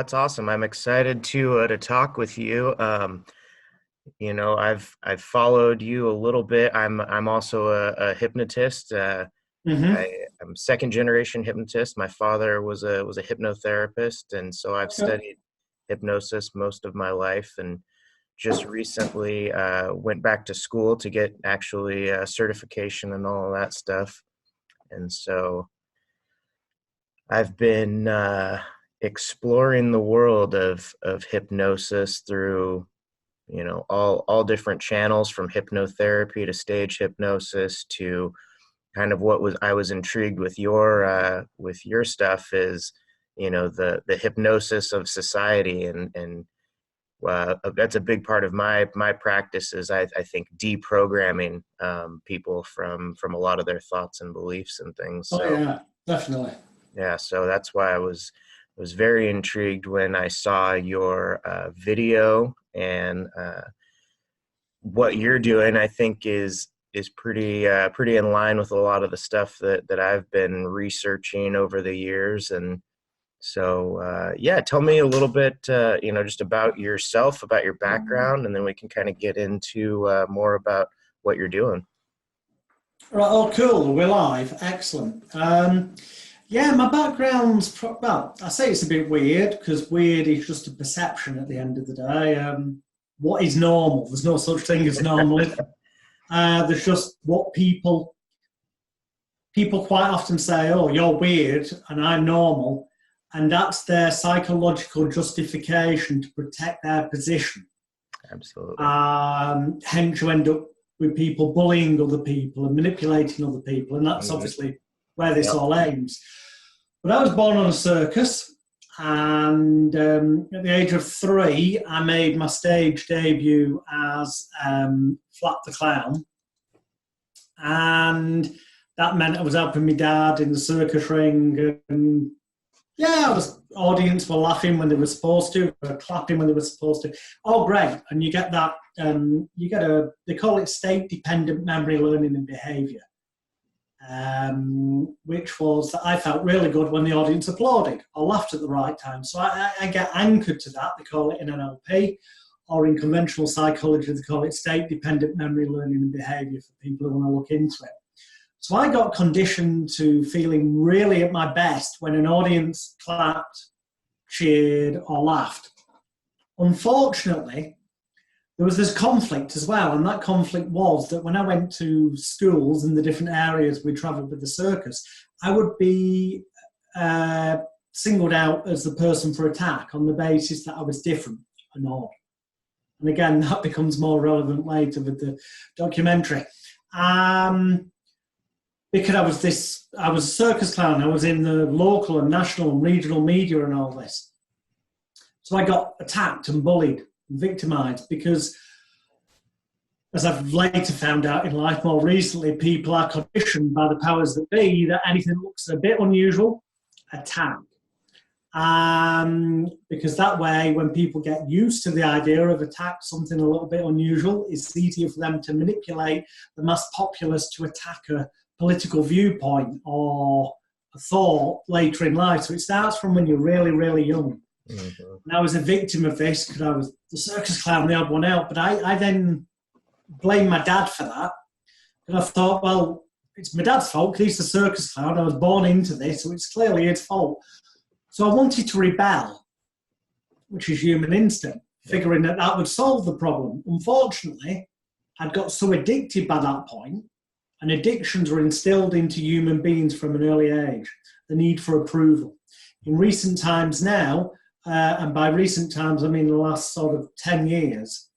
that's awesome. I'm excited to talk with you. I've followed you a little bit. I'm also a hypnotist. Hmm. I'm second generation hypnotist. My father was a hypnotherapist, and so I've Okay. studied hypnosis most of my life. And just recently went back to school to get actually certification and all of that stuff. And so I've been exploring the world of hypnosis through, all different channels, from hypnotherapy to stage hypnosis to kind of what was I was intrigued with your stuff is, the hypnosis of society, and that's a big part of my practice is I think deprogramming people from a lot of their thoughts and beliefs and things. Oh So yeah, definitely. yeah, so that's why I was very intrigued when I saw your video, and what you're doing. I think is pretty in line with a lot of the stuff that I've been researching over the years. And so yeah, tell me a little bit, just about yourself, about your background, and then we can kind of get into more about what you're doing. Right, oh, cool. We're live. Excellent. Yeah, my background's well. I say it's a bit weird because weird is just a perception at the end of the day. What is normal? There's no such thing as normal. There's just what people quite often say. Oh, you're weird and I'm normal, and that's their psychological justification to protect their position. Absolutely. Hence, you end up with people bullying other people and manipulating other people, and that's Mhm. obviously where this Yep. all aims. But I was born on a circus, and at the age of 3, I made my stage debut as Flat the Clown, and that meant I was helping my dad in the circus ring, and yeah, the audience were laughing when they were supposed to, were clapping when they were supposed to. Oh, great! And you get that. You get they call it state-dependent memory learning and behaviour, which was that I felt really good when the audience applauded or laughed at the right time. So I get anchored to that. They call it in NLP, or in conventional psychology, they call it state-dependent memory learning and behaviour for people who want to look into it. So I got conditioned to feeling really at my best when an audience clapped, cheered, or laughed. Unfortunately, there was this conflict as well, and that conflict was that when I went to schools in the different areas we travelled with the circus, I would be singled out as the person for attack on the basis that I was different and odd. And again, that becomes more relevant later with the documentary. Because I was a circus clown. I was in the local and national and regional media and all this. So I got attacked and bullied and victimized because, as I've later found out in life more recently, people are conditioned by the powers that be that anything that looks a bit unusual, attack. Because that way, when people get used to the idea of attack, something a little bit unusual, it's easier for them to manipulate the mass populace to attack a political viewpoint or a thought later in life. So it starts from when you're really, really young. Mm-hmm. And I was a victim of this because I was the circus clown, the odd one out. But I then blamed my dad for that. And I thought, well, it's my dad's fault because he's the circus clown. I was born into this, so it's clearly his fault. So I wanted to rebel, which is human instinct, figuring that that would solve the problem. Unfortunately, I'd got so addicted by that point, and addictions were instilled into human beings from an early age, the need for approval. In recent times now, and by recent times I mean the last sort of 10 years,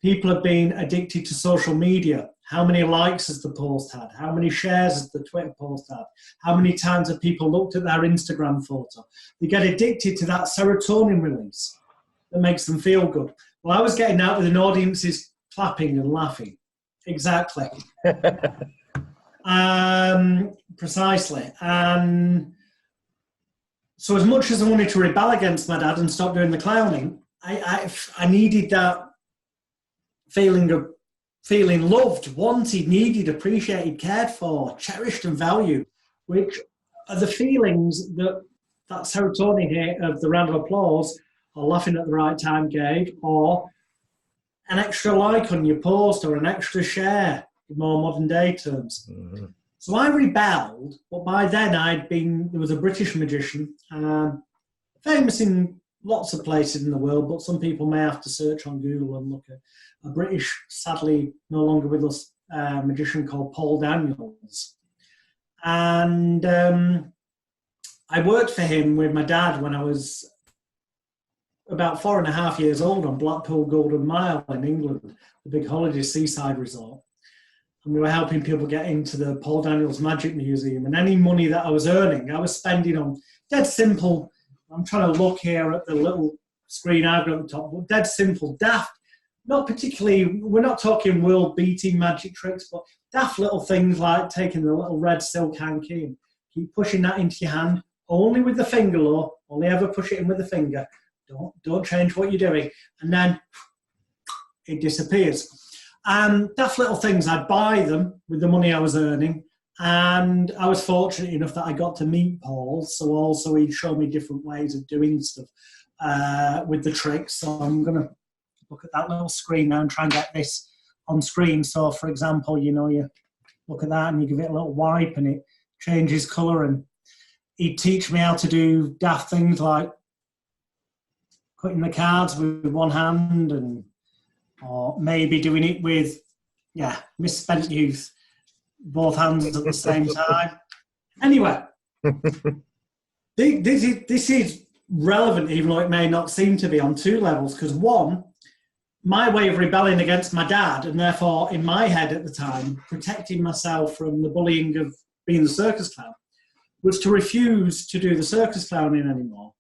people have been addicted to social media. How many likes has the post had? How many shares has the Twitter post had? How many times have people looked at their Instagram photo? They get addicted to that serotonin release that makes them feel good. Well, I was getting out with an audience's clapping and laughing. Exactly. Precisely. And so as much as I wanted to rebel against my dad and stop doing the clowning, I needed that feeling of feeling loved, wanted, needed, appreciated, cared for, cherished and valued, which are the feelings that that serotonin hit of the round of applause, or laughing at the right time gauge, or an extra like on your post, or an extra share, in more modern day terms. Mm-hmm. So I rebelled, but by then there was a British magician, famous in lots of places in the world, but some people may have to search on Google and look at a British, sadly no longer with us, magician called Paul Daniels. And I worked for him with my dad when I was about 4.5 years old on Blackpool Golden Mile in England, the big holiday seaside resort. And we were helping people get into the Paul Daniels Magic Museum. And any money that I was earning, I was spending on dead simple. I'm trying to look here at the little screen I've got at the top, but dead simple, daft, not particularly, we're not talking world-beating magic tricks, but daft little things like taking the little red silk hanky and keep pushing that into your hand, only with the finger, though, only ever push it in with the finger. Don't change what you're doing. And then it disappears. Daft little things, I'd buy them with the money I was earning. And I was fortunate enough that I got to meet Paul. So also he'd show me different ways of doing stuff with the tricks. So I'm going to look at that little screen now and try and get this on screen. So for example, you look at that and you give it a little wipe and it changes colour. And he'd teach me how to do daft things like cutting the cards with one hand or maybe doing it with, misspent youth, both hands at the same time. Anyway, this is relevant, even though it may not seem to be, on two levels. Because one, my way of rebelling against my dad, and therefore in my head at the time, protecting myself from the bullying of being the circus clown, was to refuse to do the circus clowning anymore,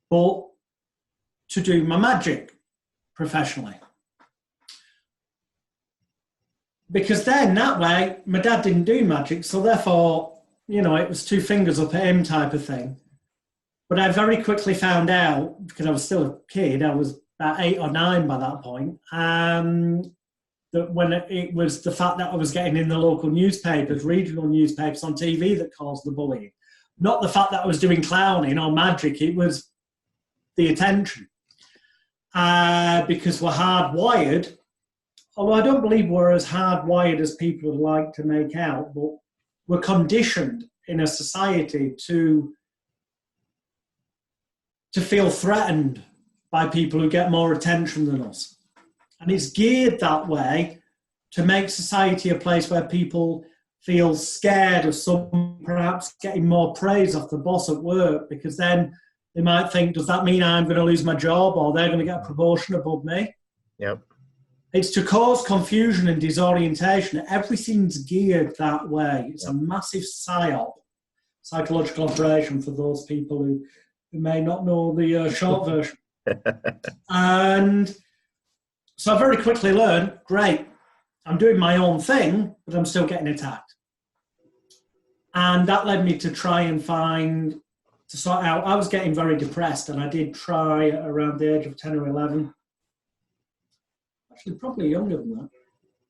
but to do my magic professionally. Because then, that way, my dad didn't do magic, so therefore, it was two fingers up at him type of thing. But I very quickly found out, because I was still a kid, I was about 8 or 9 by that point, that when it was the fact that I was getting in the local newspapers, regional newspapers on TV that caused the bullying. Not the fact that I was doing clowning or magic, it was the attention. Because we're hardwired, although I don't believe we're as hardwired as people would like to make out, but we're conditioned in a society to feel threatened by people who get more attention than us. And it's geared that way to make society a place where people feel scared of some perhaps getting more praise off the boss at work, because then they might think, does that mean I'm going to lose my job or they're going to get a promotion above me? Yep. It's to cause confusion and disorientation. Everything's geared that way. It's a massive psyop, psychological operation, for those people who may not know the short version. And so I very quickly learned, great, I'm doing my own thing, but I'm still getting attacked. And that led me to try and to sort out, I was getting very depressed, and I did try around the age of 10 or 11. Actually, probably younger than that.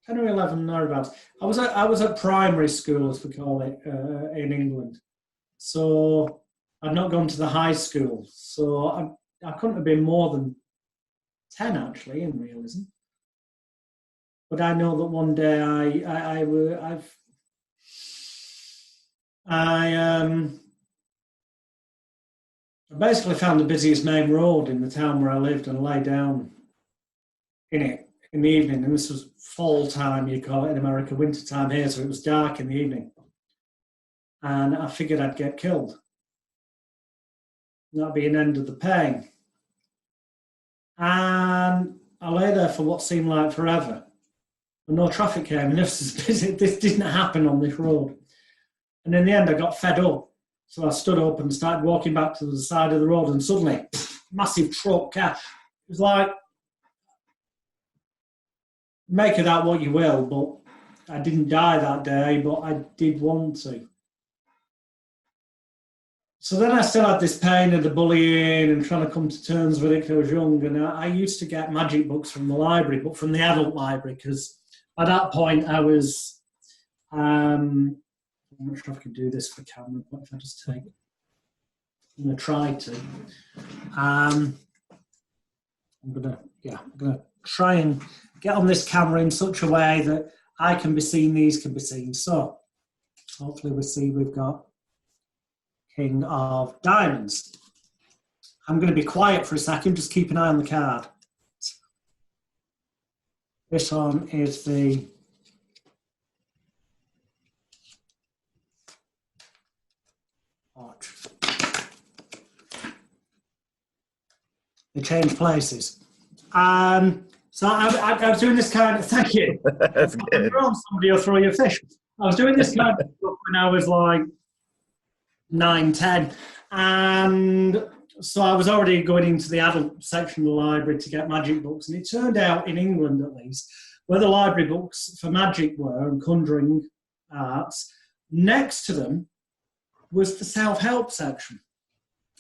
10 or 11, thereabouts. I was at primary school, as we call it, in England. So I'd not gone to the high school. So I couldn't have been more than 10, actually, in realism. But I know that one day I basically found the busiest main road in the town where I lived and lay down in it in the evening. And this was fall time, you call it in America, winter time here, so it was dark in the evening. And I figured I'd get killed. That'd be an end of the pain. And I lay there for what seemed like forever. And no traffic came, and this didn't happen on this road. And in the end, I got fed up. So I stood up and started walking back to the side of the road, and suddenly, massive truck car. It was like, make of that what you will, but I didn't die that day, but I did want to. So then I still had this pain of the bullying and trying to come to terms with it because I was young. And I used to get magic books from the library, but from the adult library, because at that point I was, I'm not sure if I can do this for camera, but if I just take I'm going to try to. I'm going to try and get on this camera in such a way that I can be seen, these can be seen. So hopefully we see we've got King of Diamonds. I'm going to be quiet for a second, just keep an eye on the card. This one is the watch. They change places. So I was doing this kind of, thank you. That's good. Somebody will throw you a fish. I was doing this kind of stuff when I was like 9, 10. And so I was already going into the adult section of the library to get magic books. And it turned out, in England at least, where the library books for magic were and conjuring arts, next to them was the self-help section.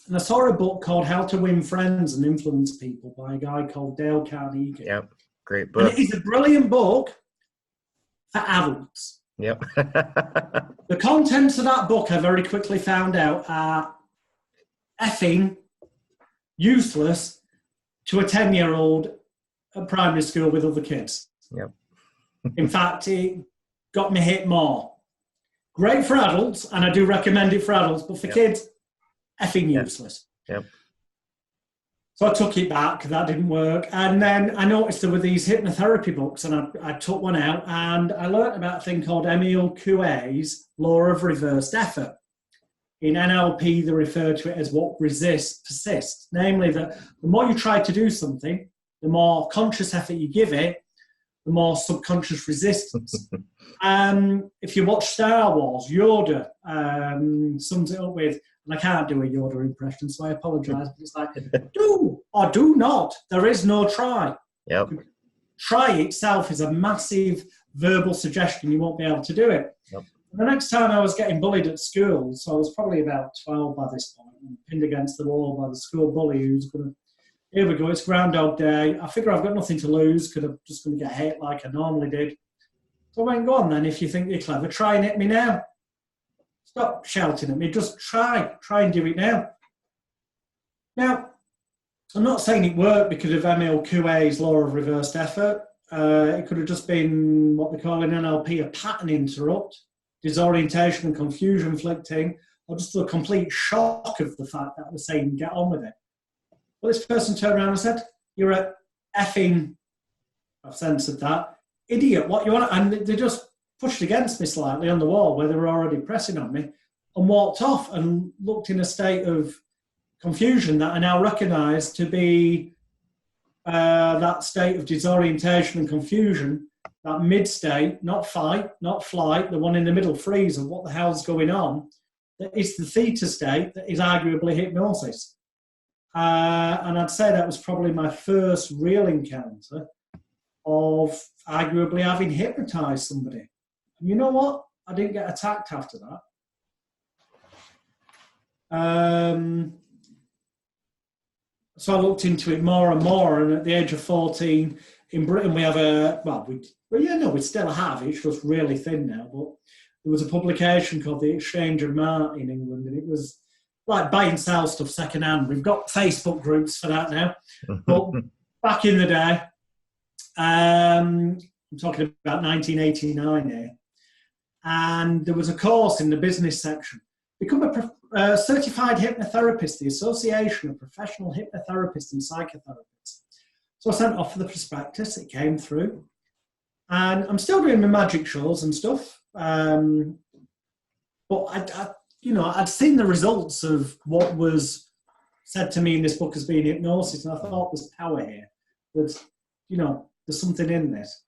And I saw a book called How to Win Friends and Influence People by a guy called Dale Carnegie. Yep, great book. And it is a brilliant book for adults. Yep. The contents of that book, I very quickly found out, are effing useless to a 10-year-old at primary school with other kids. Yep. In fact, it got me hit more. Great for adults, and I do recommend it for adults, but for kids, effing useless. Yep. So I took it back, that didn't work. And then I noticed there were these hypnotherapy books, and I took one out, and I learned about a thing called Emile Coué's Law of Reversed Effort. In NLP, they refer to it as what resists persists. Namely, that the more you try to do something, the more conscious effort you give it, the more subconscious resistance. If you watch Star Wars, Yoda sums it up with, and I can't do a Yoda impression, so I apologise, but it's like, do or do not. There is no try. Yep. Try itself is a massive verbal suggestion. You won't be able to do it. Yep. The next time I was getting bullied at school, so I was probably about 12 by this point, and pinned against the wall by the school bully who's going to, here we go, it's Groundhog Day. I figure I've got nothing to lose because I'm just going to get hit like I normally did. So I went, go on then, if you think you're clever, try and hit me now. Stop shouting at me, just try and do it now. Now, I'm not saying it worked because of Emile Coué's Law of Reversed Effort. It could have just been what they call in NLP a pattern interrupt, disorientation and confusion inflicting, or just a complete shock of the fact that I was saying, get on with it. Well, this person turned around and said, you're a effing, I've censored that, idiot, what you want? And they just pushed against me slightly on the wall where they were already pressing on me and walked off and looked in a state of confusion that I now recognise to be that state of disorientation and confusion, that mid-state, not fight, not flight, the one in the middle freeze of what the hell's going on, that is the theta state that is arguably hypnosis. And I'd say that was probably my first real encounter of arguably having hypnotised somebody. And you know what? I didn't get attacked after that. So I looked into it more and more, and at the age of 14, in Britain we have we still have, it's just really thin now, but there was a publication called The Exchange of Mart in England, and it was like buy and sell stuff second hand. We've got Facebook groups for that now, but back in the day, I'm talking about 1989 here, and there was a course in the business section. Become a certified hypnotherapist, the Association of Professional Hypnotherapists and Psychotherapists. So I sent off for the prospectus, it came through, and I'm still doing my magic shows and stuff, but I'd seen the results of what was said to me in this book as being hypnosis, and I thought there's power here. There's something in this.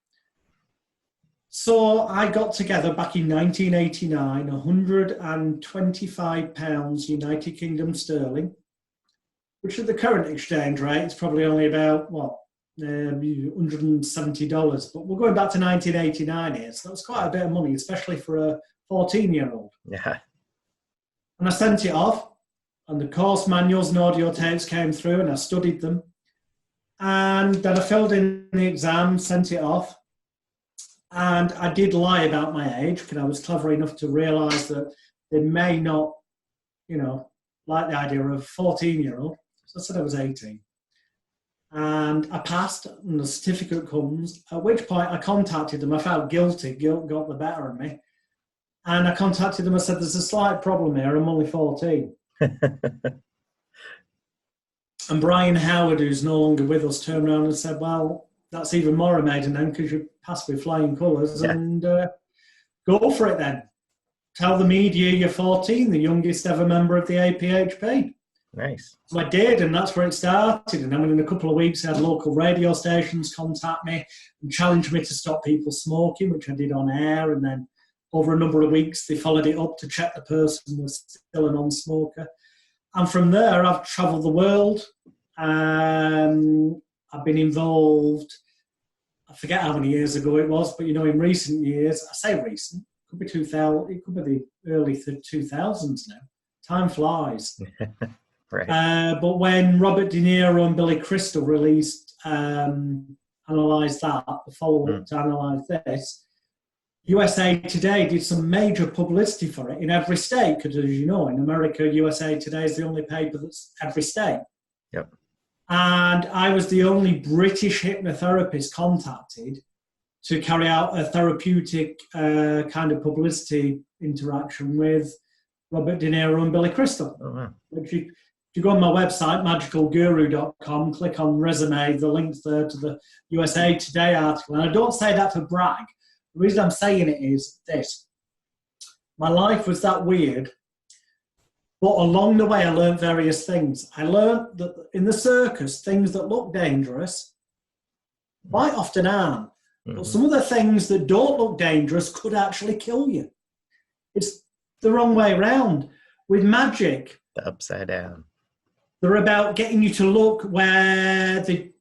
So I got together back in 1989, £125 United Kingdom sterling, which at the current exchange rate is probably only about, $170. But we're going back to 1989 here, so that's quite a bit of money, especially for a 14-year-old. Yeah. And I sent it off, and the course manuals and audio tapes came through, and I studied them. And then I filled in the exam, sent it off. And I did lie about my age because I was clever enough to realise that they may not, like the idea of a 14-year-old. So I said I was 18. And I passed, and the certificate comes, at which point I contacted them. I felt guilty. Guilt got the better of me. And I contacted them. I said, there's a slight problem here. I'm only 14. And Brian Howard, who's no longer with us, turned around and said, well, that's even more amazing then, because you passed with flying colours, and go for it then. Tell the media you're 14, the youngest ever member of the APHP. Nice. So I did, and that's where it started. And then within a couple of weeks, I had local radio stations contact me and challenge me to stop people smoking, which I did on air. And then over a number of weeks, they followed it up to check the person was still a non-smoker. And from there, I've travelled the world. I've been involved, I forget how many years ago it was, but, in recent years, I say recent, it could be 2000, it could be the early 2000s now. Time flies. Right. But when Robert De Niro and Billy Crystal released Analyze That, the follow-up to Analyze This, USA Today did some major publicity for it in every state, because as you know, in America, USA Today is the only paper that's every state. Yep. And I was the only British hypnotherapist contacted to carry out a therapeutic kind of publicity interaction with Robert De Niro and Billy Crystal. Oh, wow. If you go on my website, magicalguru.com, click on resume, the link's there to the USA Today article. And I don't say that for brag. The reason I'm saying it is this. My life was that weird, but along the way I learned various things. I learned that in the circus, things that look dangerous quite often aren't. But some of the things that don't look dangerous could actually kill you. It's the wrong way around. With magic, The upside down. they're about getting you to look where they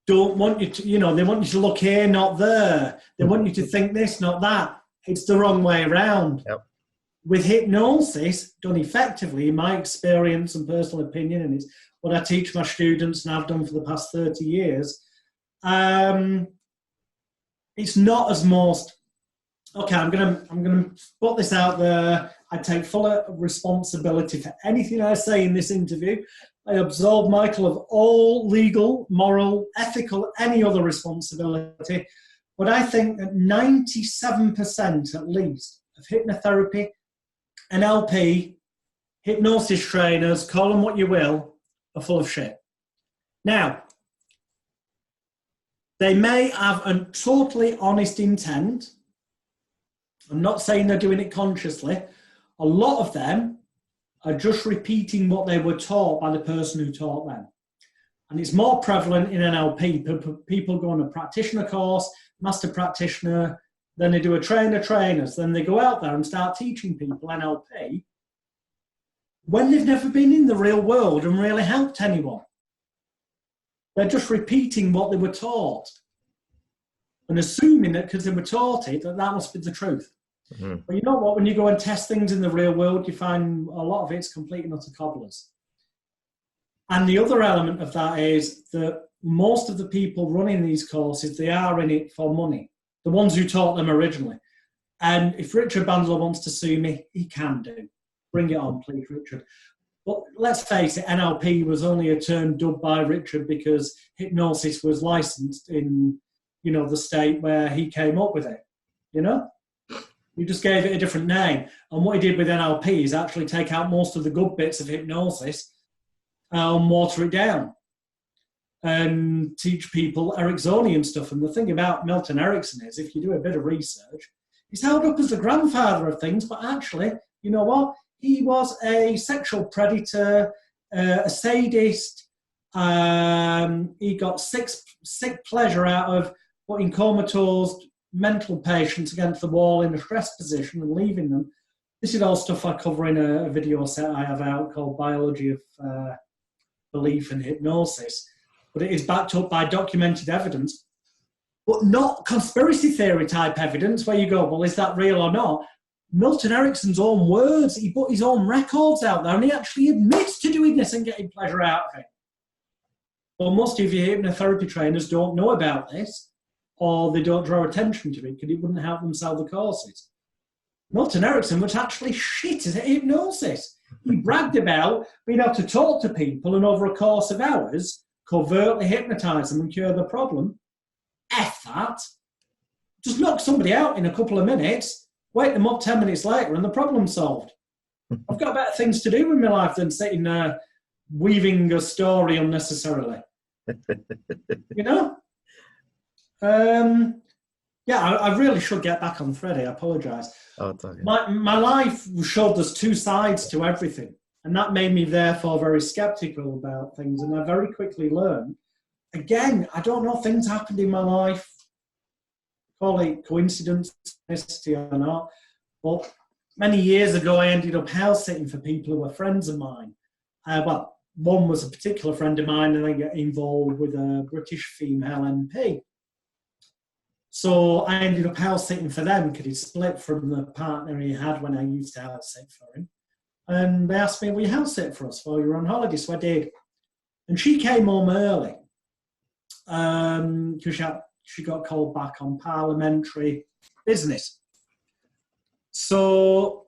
don't want you to, they want you to look here, not there. They want you to think this, not that. It's the wrong way around. Yep. With hypnosis, done effectively, in my experience and personal opinion, and it's what I teach my students and I've done for the past 30 years, it's not as most... Okay, I'm gonna put this out there. I take full responsibility for anything I say in this interview. I absolve Michael of all legal, moral, ethical, any other responsibility. But I think that 97% at least of hypnotherapy, NLP, hypnosis trainers, call them what you will, are full of shit. Now, they may have a totally honest intent. I'm not saying they're doing it consciously. A lot of them are just repeating what they were taught by the person who taught them. And it's more prevalent in NLP. People go on a practitioner course, master practitioner, then they do a trainers, then they go out there and start teaching people NLP when they've never been in the real world and really helped anyone. They're just repeating what they were taught and assuming that because they were taught it, that must be the truth. Mm-hmm. But you know what? When you go and test things in the real world, you find a lot of it's complete and utter cobblers. And the other element of that is that most of the people running these courses, they are in it for money. The ones who taught them originally. And if Richard Bandler wants to sue me, he can do. Bring it on, please, Richard. But let's face it, NLP was only a term dubbed by Richard because hypnosis was licensed in, the state where he came up with it, He just gave it a different name. And what he did with NLP is actually take out most of the good bits of hypnosis and water it down and teach people Ericksonian stuff. And the thing about Milton Erickson is, if you do a bit of research, he's held up as the grandfather of things, but actually, you know what? He was a sexual predator, a sadist. He got sick pleasure out of putting comatose mental patients against the wall in a stress position and leaving them. This is all stuff I cover in a video set I have out called Biology of Belief and Hypnosis. But it is backed up by documented evidence, but not conspiracy theory type evidence where you go, well, is that real or not? Milton Erickson's own words, he put his own records out there and he actually admits to doing this and getting pleasure out of it. Well, most of your hypnotherapy trainers don't know about this, or they don't draw attention to it because it wouldn't help them sell the courses. Milton Erickson was actually shit at hypnosis. He bragged about being able to talk to people and over a course of hours, covertly hypnotise them and cure the problem. F that. Just knock somebody out in a couple of minutes, wake them up 10 minutes later, and the problem's solved. I've got better things to do in my life than sitting there weaving a story unnecessarily. You know? Yeah, I really should get back on Freddie. I apologise. Oh, it's okay. My life showed there's two sides to everything, and that made me therefore very sceptical about things. And I very quickly learned, again, I don't know if things happened in my life, call it coincidence or not, but many years ago I ended up house sitting for people who were friends of mine. Well, one was a particular friend of mine, and I got involved with a British female MP. So I ended up house sitting for them because he split from the partner he had when I used to house sit for him. And they asked me, will you house sit for us while you're on holiday? So I did. And she came home early because she got called back on parliamentary business. So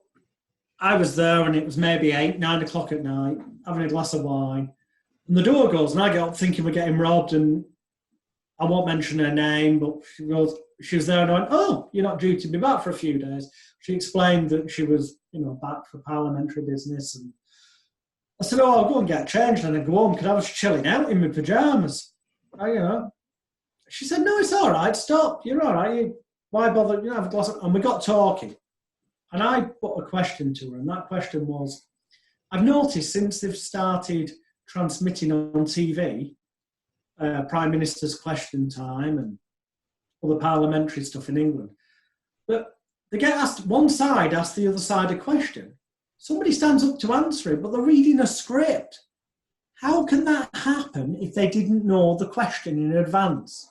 I was there, and it was maybe 8, 9 o'clock at night, having a glass of wine. And the door goes, and I get up thinking we're getting robbed, and I won't mention her name, but she was there, and I went, oh, you're not due to be back for a few days. She explained that she was, back for parliamentary business. And I said, oh, I'll go and get changed, and I go home, because I was chilling out in my pyjamas. She said, no, it's all right, stop, you're all right. Why bother, have a glass of... And we got talking. And I put a question to her, and that question was, I've noticed since they've started transmitting on TV, Prime Minister's Question Time and all the parliamentary stuff in England, but they get asked, one side asks the other side a question. Somebody stands up to answer it, but they're reading a script. How can that happen if they didn't know the question in advance?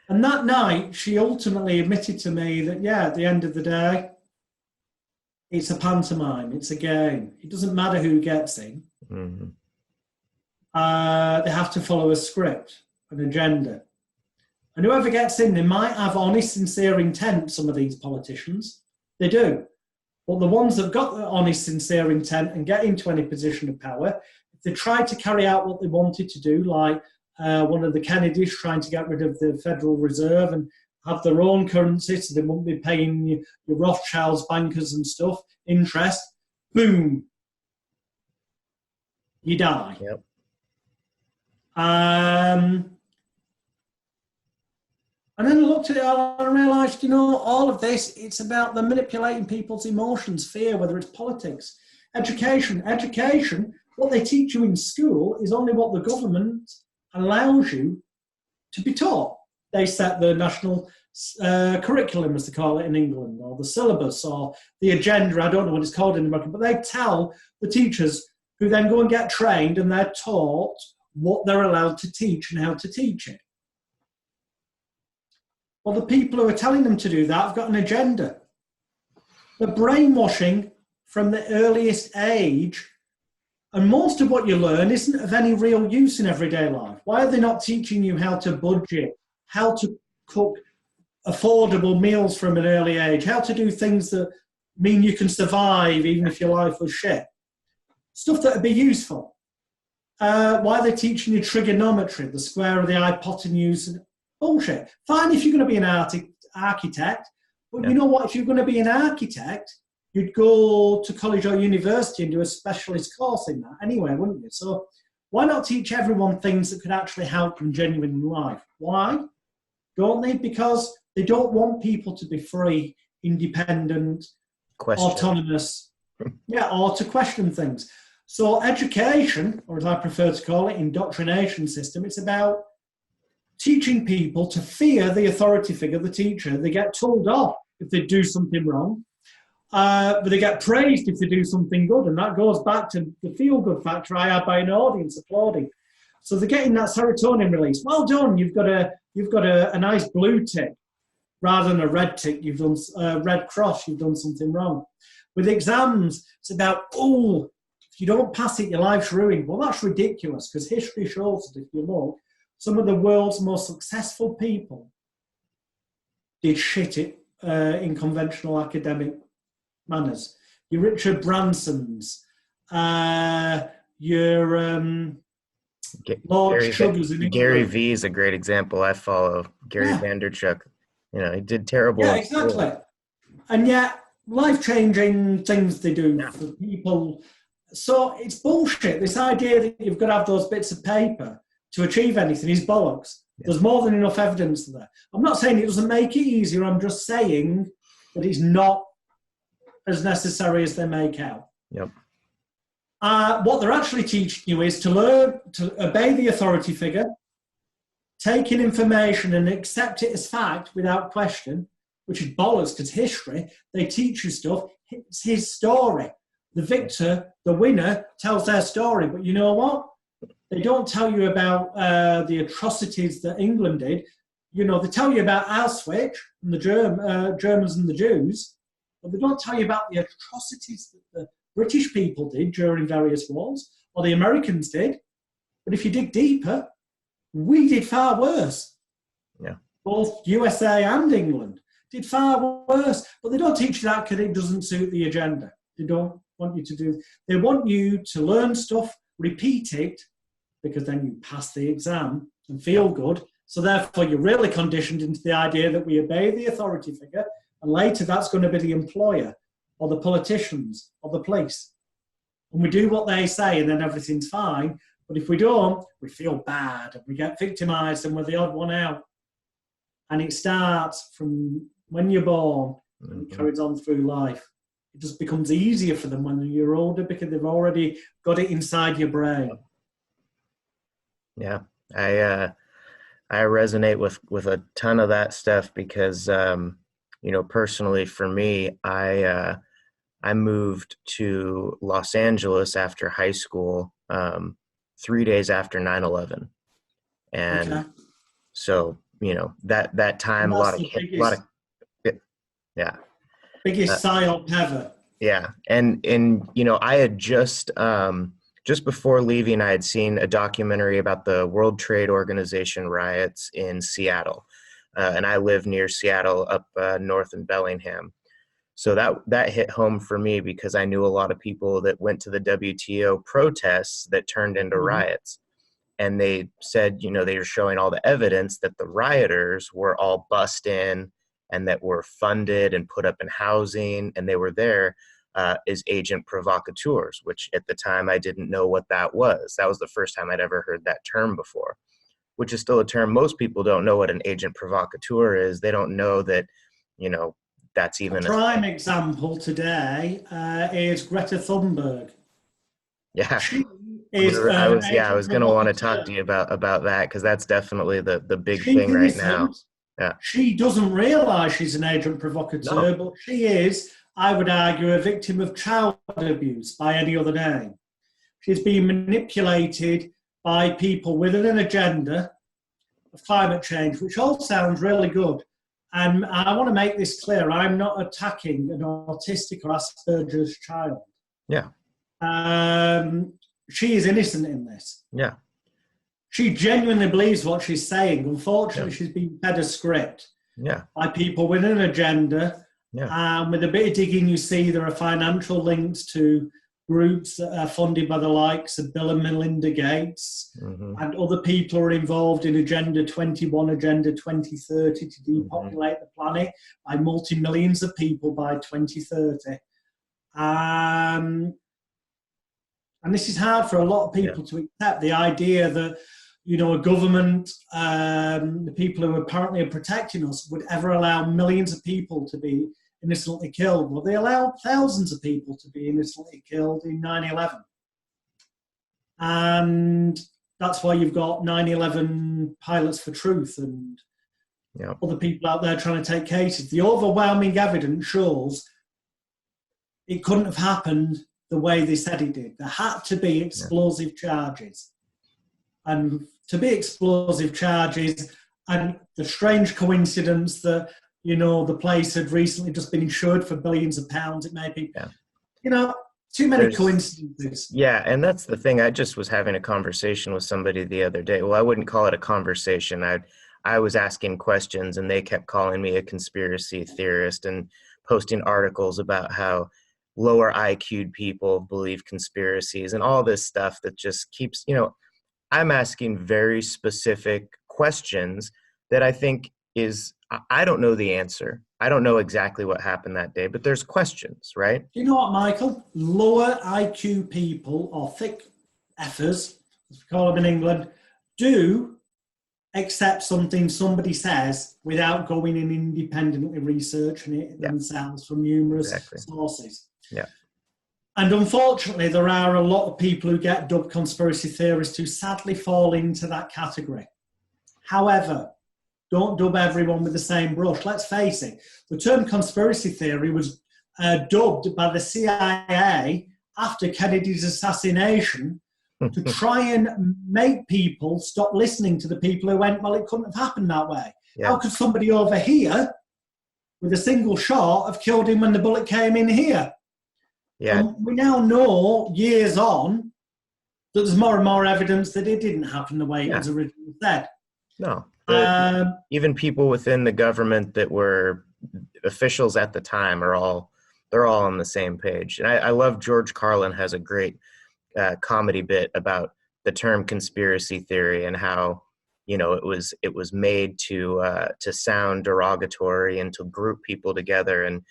And that night, she ultimately admitted to me that, yeah, at the end of the day, it's a pantomime, it's a game. It doesn't matter who gets in. Mm-hmm. They have to follow a script, an agenda. And whoever gets in, they might have honest, sincere intent, some of these politicians. They do. But the ones that got the honest, sincere intent and get into any position of power, if they try to carry out what they wanted to do, like one of the Kennedys trying to get rid of the Federal Reserve and have their own currency so they won't be paying your Rothschilds, bankers and stuff, interest, boom, you die. Yep. And then I looked at it all and I realised, all of this, it's about them manipulating people's emotions, fear, whether it's politics, education. Education, what they teach you in school is only what the government allows you to be taught. They set the national curriculum, as they call it in England, or the syllabus, or the agenda, I don't know what it's called in America, but they tell the teachers, who then go and get trained, and they're taught what they're allowed to teach and how to teach it. Well, the people who are telling them to do that have got an agenda. The brainwashing from the earliest age, and most of what you learn isn't of any real use in everyday life. Why are they not teaching you how to budget, how to cook affordable meals from an early age, how to do things that mean you can survive even if your life was shit? Stuff that would be useful. Why are they teaching you trigonometry, the square of the hypotenuse? Bullshit. Fine if you're going to be an architect, but you know what? If you're going to be an architect, you'd go to college or university and do a specialist course in that anyway, wouldn't you? So why not teach everyone things that could actually help them genuinely in life? Why? Don't they? Because they don't want people to be free, independent, autonomous, or to question things. So education, or as I prefer to call it, indoctrination system, it's about teaching people to fear the authority figure, the teacher. They get told off if they do something wrong, but they get praised if they do something good. And that goes back to the feel-good factor I had by an audience applauding. So they're getting that serotonin release. Well done, you've got a nice blue tick rather than a red tick. You've done a red cross. You've done something wrong. With exams, it's about, if you don't pass it, your life's ruined. Well, that's ridiculous, because history shows that if you look, some of the world's most successful people did shit it in conventional academic manners. Your Richard Bransons, your Lord Sugars. Gary V is a great example. I follow Gary Vanderchuk. He did terrible. Yeah, exactly. And yet, life-changing things they do for people. So it's bullshit. This idea that you've got to have those bits of paper to achieve anything is bollocks. Yeah. There's more than enough evidence there. I'm not saying it doesn't make it easier. I'm just saying that it's not as necessary as they make out. Yep. What they're actually teaching you is to learn to obey the authority figure, take in information and accept it as fact without question, which is bollocks because history, they teach you stuff. It's his story. The victor, the winner, tells their story. But you know what? They don't tell you about the atrocities that England did. They tell you about Auschwitz and the Germans and the Jews, but they don't tell you about the atrocities that the British people did during various wars, or the Americans did. But if you dig deeper, we did far worse. Yeah. Both USA and England did far worse. But they don't teach you that because it doesn't suit the agenda. They don't want you to do. They want you to learn stuff, repeat it, because then you pass the exam and feel good. So therefore, you're really conditioned into the idea that we obey the authority figure, and later that's going to be the employer or the politicians or the police. And we do what they say and then everything's fine. But if we don't, we feel bad and we get victimized and we're the odd one out. And it starts from when you're born and it carries on through life. It just becomes easier for them when you're older because they've already got it inside your brain. Yeah, I resonate with a ton of that stuff because, personally for me, I moved to Los Angeles after high school 3 days after 9/11. And so, that time, biggest psyop ever. Yeah. And I had just before leaving, I had seen a documentary about the World Trade Organization riots in Seattle. And I live near Seattle up north in Bellingham. So that hit home for me because I knew a lot of people that went to the WTO protests that turned into riots. And they said, they were showing all the evidence that the rioters were all bussed in and that were funded and put up in housing. And they were there as agent provocateurs, which at the time I didn't know what that was. That was the first time I'd ever heard that term before, which is still a term most people don't know what an agent provocateur is. They don't know that, that's even a prime example today is Greta Thunberg. Yeah. She is I was going to want to talk to you about that because that's definitely the big thing right now. Yeah. She doesn't realize she's an agent provocateur, but she is, I would argue, a victim of child abuse by any other name. She's being manipulated by people with an agenda of climate change, which all sounds really good. And I want to make this clear. I'm not attacking an autistic or Asperger's child. Yeah. She is innocent in this. Yeah. She genuinely believes what she's saying. Unfortunately, she's been fed a script by people with an agenda. Yeah. With a bit of digging, you see there are financial links to groups that are funded by the likes of Bill and Melinda Gates, and other people are involved in Agenda 21, Agenda 2030 to depopulate the planet by multi-millions of people by 2030. And this is hard for a lot of people to accept, the idea that, a government, the people who apparently are protecting us, would ever allow millions of people to be innocently killed. Well, they allowed thousands of people to be innocently killed in 9/11. And that's why you've got 9/11 Pilots for Truth and other people out there trying to take cases. The overwhelming evidence shows it couldn't have happened the way they said it did. There had to be explosive charges. And to be explosive charges, and the strange coincidence that, the place had recently just been insured for billions of pounds, it may be, too many coincidences. Yeah, and that's the thing. I just was having a conversation with somebody the other day. Well, I wouldn't call it a conversation. I was asking questions, and they kept calling me a conspiracy theorist and posting articles about how, lower IQ'd people believe conspiracies and all this stuff that just keeps, I'm asking very specific questions that I think I don't know the answer. I don't know exactly what happened that day, but there's questions, right? You know what, Michael? Lower IQ people, or thick effers, as we call them in England, do accept something somebody says without going and independently researching it themselves from numerous sources. Yeah. And unfortunately, there are a lot of people who get dubbed conspiracy theorists who sadly fall into that category. However, don't dub everyone with the same brush. Let's face it, the term conspiracy theory was dubbed by the CIA after Kennedy's assassination to try and make people stop listening to the people who went, well, it couldn't have happened that way. Yeah. How could somebody over here with a single shot have killed him when the bullet came in here? Yeah. And we now know, years on, that there's more and more evidence that it didn't happen the way it was originally said. No. Even people within the government that were officials at the time they're all on the same page. And I love George Carlin has a great comedy bit about the term conspiracy theory and how, it was made to sound derogatory and to group people together. And,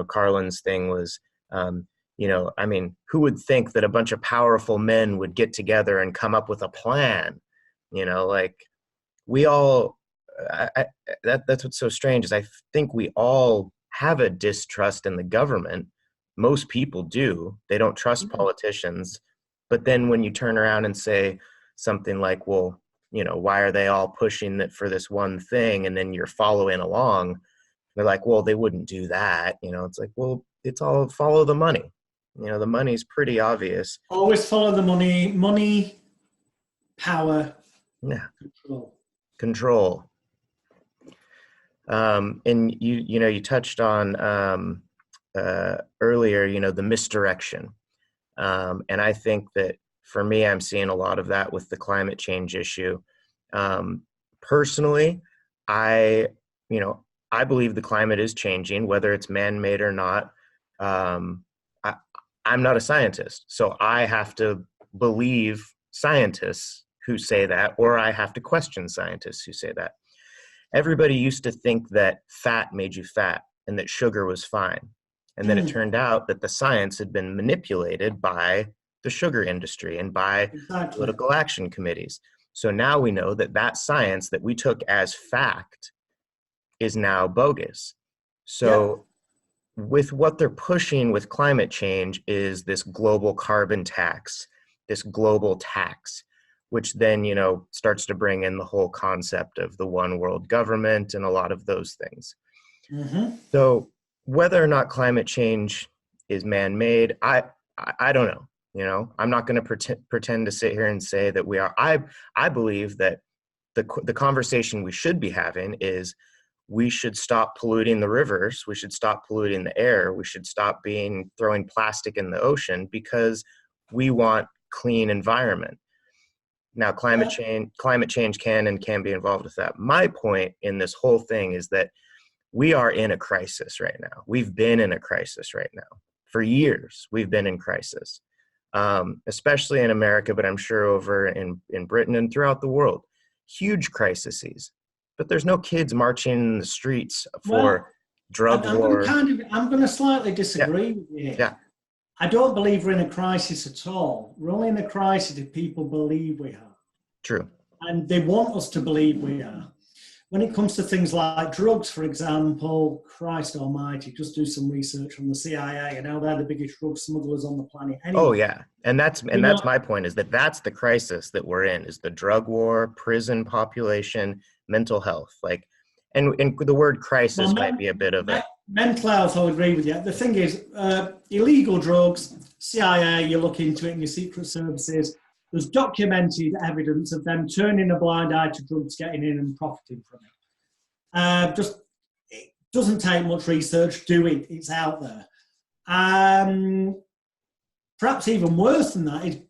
Carlin's thing was, who would think that a bunch of powerful men would get together and come up with a plan? We all, that's what's so strange is I think we all have a distrust in the government. Most people do. They don't trust politicians. But then when you turn around and say something like, well, why are they all pushing it for this one thing? And then you're following along. They're like, well, they wouldn't do that. It's like, well, it's all follow the money. The money's pretty obvious. Always follow the money. Money, power, control. And you touched on earlier, the misdirection. And I think that for me, I'm seeing a lot of that with the climate change issue. Personally, I believe the climate is changing, whether it's man-made or not. I'm not a scientist, so I have to believe scientists who say that, or I have to question scientists who say that. Everybody used to think that fat made you fat and that sugar was fine. And then it turned out that the science had been manipulated by the sugar industry and by political action committees. So now we know that science that we took as fact is now bogus. So with what they're pushing with climate change is this global carbon tax, this global tax, which then, starts to bring in the whole concept of the one world government and a lot of those things. Mm-hmm. So whether or not climate change is man-made, I don't know. I'm not going to pretend to sit here and say that we are. I believe that the conversation we should be having is we should stop polluting the rivers. We should stop polluting the air. We should stop throwing plastic in the ocean because we want clean environment. Now, climate change can be involved with that. My point in this whole thing is that we are in a crisis right now. We've been in a crisis right now. For years, we've been in crisis, especially in America, but I'm sure over in Britain and throughout the world. Huge crises. But there's no kids marching in the streets for drug war. I'm going to slightly disagree with you. Yeah. I don't believe we're in a crisis at all. We're only in a crisis if people believe we are. True. And they want us to believe we are. When it comes to things like drugs, for example, Christ almighty, just do some research on the CIA and how they're the biggest drug smugglers on the planet. Anyway, oh, yeah. And that's my point, is that's the crisis that we're in, is the drug war, prison population, mental health. And the word crisis might be a bit of a... Mental health, I'll agree with you. The thing is, illegal drugs, CIA, you look into it in your secret services, there's documented evidence of them turning a blind eye to drugs, getting in and profiting from it. It doesn't take much research, do it, it's out there. Perhaps even worse than that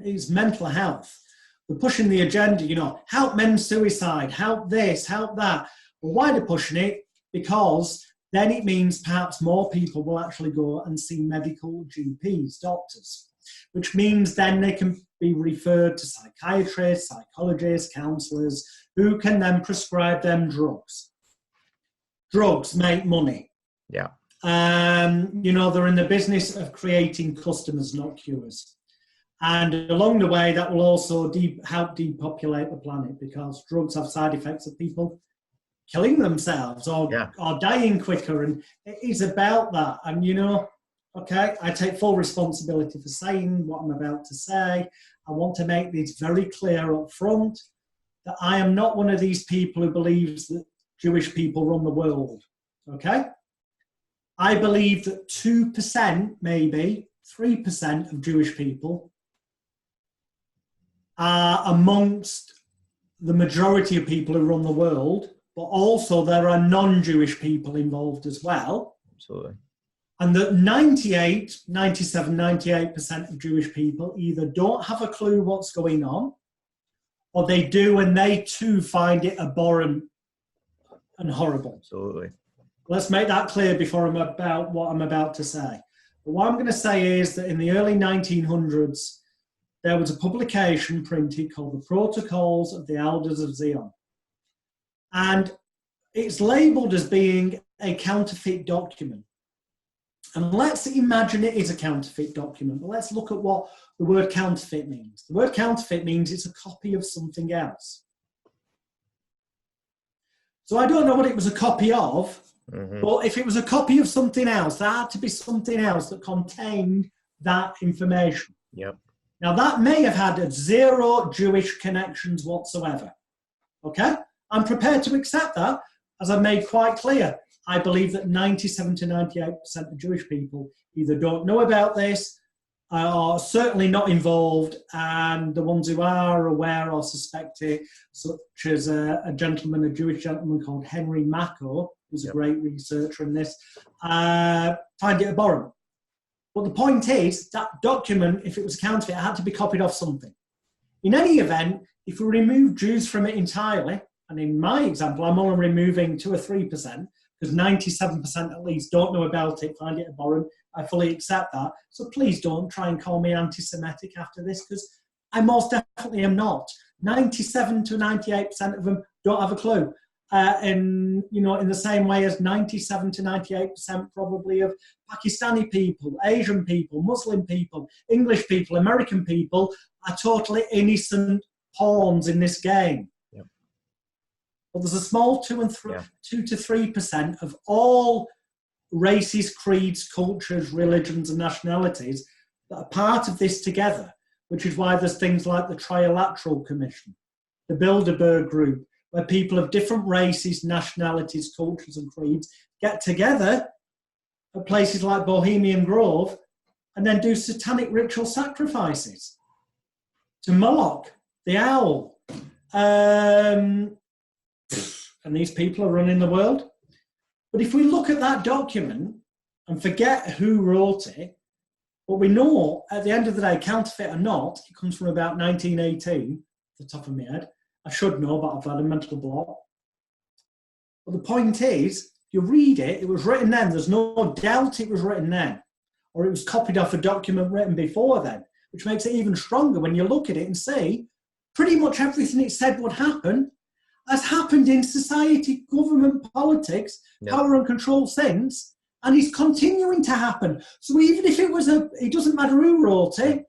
is mental health. They're pushing the agenda, help men's suicide, help this, help that. Well, why they're pushing it? Because then it means perhaps more people will actually go and see medical GPs, doctors, which means then they can be referred to psychiatrists, psychologists, counsellors, who can then prescribe them drugs. Drugs make money. Yeah. They're in the business of creating customers, not cures. And along the way, that will also help depopulate the planet, because drugs have side effects of people killing themselves or dying quicker. And it is about that. And, okay, I take full responsibility for saying what I'm about to say. I want to make this very clear up front, that I am not one of these people who believes that Jewish people run the world, okay? I believe that 2%, maybe 3% of Jewish people are amongst the majority of people who run the world, but also there are non-Jewish people involved as well. Absolutely. And that 98% of Jewish people either don't have a clue what's going on, or they do and they too find it abhorrent and horrible. Absolutely. Let's make that clear before I'm about what I'm about to say. But what I'm going to say is that in the early 1900s, there was a publication printed called The Protocols of the Elders of Zion. And it's labeled as being a counterfeit document. And let's imagine it is a counterfeit document, but let's look at what the word counterfeit means. The word counterfeit means it's a copy of something else. So I don't know what it was a copy of, but if it was a copy of something else, there had to be something else that contained that information. Yep. Now that may have had zero Jewish connections whatsoever. Okay? I'm prepared to accept that, as I've made quite clear. I believe that 97 to 98% of Jewish people either don't know about this, are certainly not involved, and the ones who are aware or suspect it, such as a Jewish gentleman called Henry Mako, who's a great researcher in this, find it abhorrent. But the point is, that document, if it was counterfeit, it had to be copied off something. In any event, if we remove Jews from it entirely, and in my example, I'm only removing 2 or 3%, because 97% at least don't know about it, find it abhorrent. I fully accept that. So please don't try and call me anti-Semitic after this, because I most definitely am not. 97 to 98% of them don't have a clue. In the same way as 97 to 98% probably of Pakistani people, Asian people, Muslim people, English people, American people are totally innocent pawns in this game. But there's a small 2 to 3% of all races, creeds, cultures, religions, and nationalities that are part of this together, which is why there's things like the Trilateral Commission, the Bilderberg Group, where people of different races, nationalities, cultures, and creeds get together at places like Bohemian Grove and then do satanic ritual sacrifices to Moloch, the owl. And these people are running the world. But if we look at that document and forget who wrote it, what we know at the end of the day, counterfeit or not, it comes from about 1918, off the top of my head. I should know, but I've had a mental block. But the point is, you read it, it was written then. There's no doubt it was written then. Or it was copied off a document written before then, which makes it even stronger when you look at it and see pretty much everything it said would happen has happened in society, government, politics, power and control since, and is continuing to happen. So even if it was it doesn't matter who wrote it,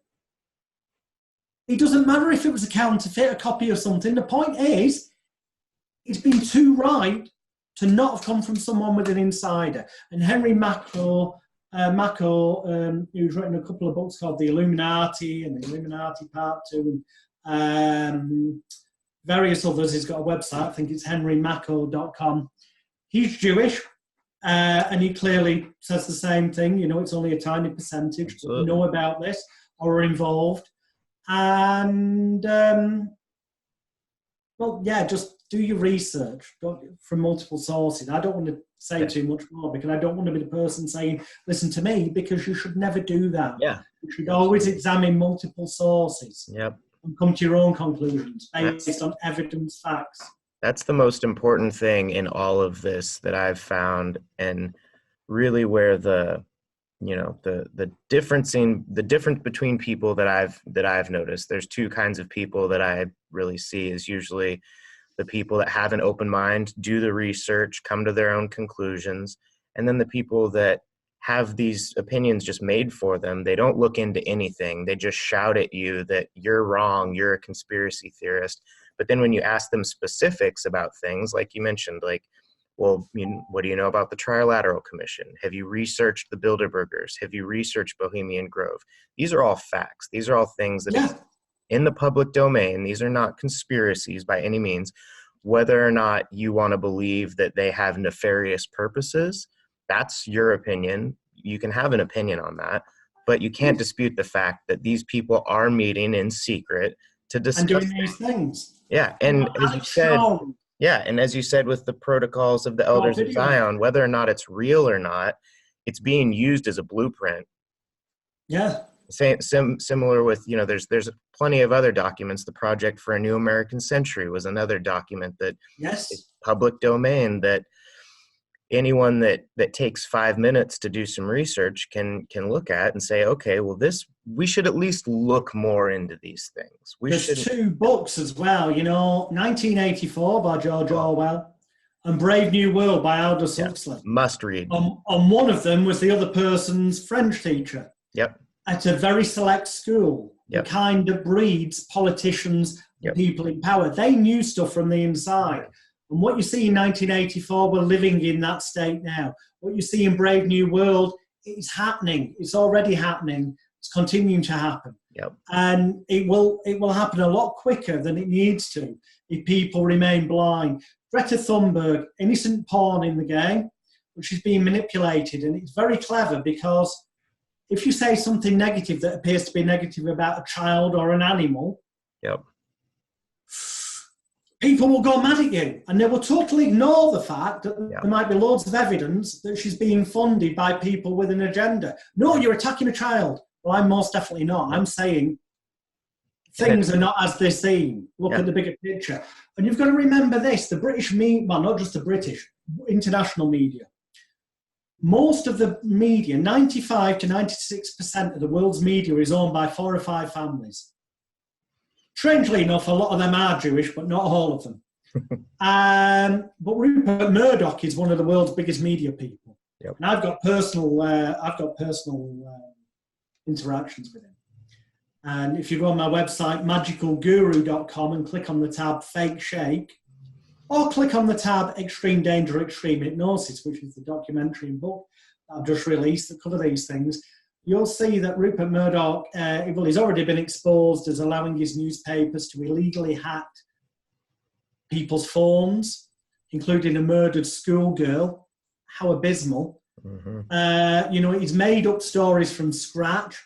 it doesn't matter if it was a counterfeit, a copy of something. The point is, it's been too right to not have come from someone with an insider. And Henry Mako, who's written a couple of books called The Illuminati and The Illuminati Part 2, and various others. He's got a website, I think it's henrymako.com. He's Jewish, and he clearly says the same thing. It's only a tiny percentage that know about this or are involved. And, just do your research from multiple sources. I don't want to say too much more, because I don't want to be the person saying, listen to me, because you should never do that. Yeah. You should always examine multiple sources. Yep. And come to your own conclusions based on evidence, facts. That's the most important thing in all of this that I've found, and really where the difference between people that I've noticed. There's two kinds of people that I really see, is usually the people that have an open mind, do the research, come to their own conclusions, and then the people that have these opinions just made for them. They don't look into anything. They just shout at you that you're wrong, you're a conspiracy theorist. But then when you ask them specifics about things, like you mentioned, like, well, what do you know about the Trilateral Commission? Have you researched the Bilderbergers? Have you researched Bohemian Grove? These are all facts. These are all things that Yeah. in the public domain. These are not conspiracies by any means. Whether or not you want to believe that they have nefarious purposes, that's your opinion. You can have an opinion on that, but you can't dispute the fact that these people are meeting in secret to And discuss doing these things. Yeah, You and know, as you Alex said, Shaw, with the protocols of the got elders a of video. Zion, whether or not it's real or not, it's being used as a blueprint. Yeah. Similar with, there's plenty of other documents. The Project for a New American Century was another document that Yes. is public domain, that anyone that takes 5 minutes to do some research can look at and say, okay, well, we should at least look more into these things. There's two books as well, 1984 by George Orwell and Brave New World by Aldous Huxley. Must read. And one of them was the other person's French teacher. Yep. At a very select school. Yep. The kind that breeds politicians and people in power. They knew stuff from the inside. And what you see in 1984, we're living in that state now. What you see in Brave New World, it's happening. It's already happening. It's continuing to happen. Yep. And it will happen a lot quicker than it needs to if people remain blind. Greta Thunberg, innocent pawn in the game, which is being manipulated. And it's very clever, because if you say something negative that appears to be negative about a child or an animal, people will go mad at you, and they will totally ignore the fact that there might be loads of evidence that she's being funded by people with an agenda. No, you're attacking a child. Well, I'm most definitely not. I'm saying things are not as they seem. Look at the bigger picture. And you've got to remember this, the British media, well, not just the British, international media. Most of the media, 95 to 96% of the world's media is owned by 4 or 5 families. Strangely enough, a lot of them are Jewish, but not all of them. But Rupert Murdoch is one of the world's biggest media people. Yep. And I've got personal interactions with him. And if you go on my website, magicalguru.com, and click on the tab Fake Shake, or click on the tab Extreme Danger, Extreme Hypnosis, which is the documentary and book that I've just released that cover these things, you'll see that Rupert Murdoch, he's already been exposed as allowing his newspapers to illegally hack people's phones, including a murdered schoolgirl. How abysmal. Mm-hmm. He's made up stories from scratch.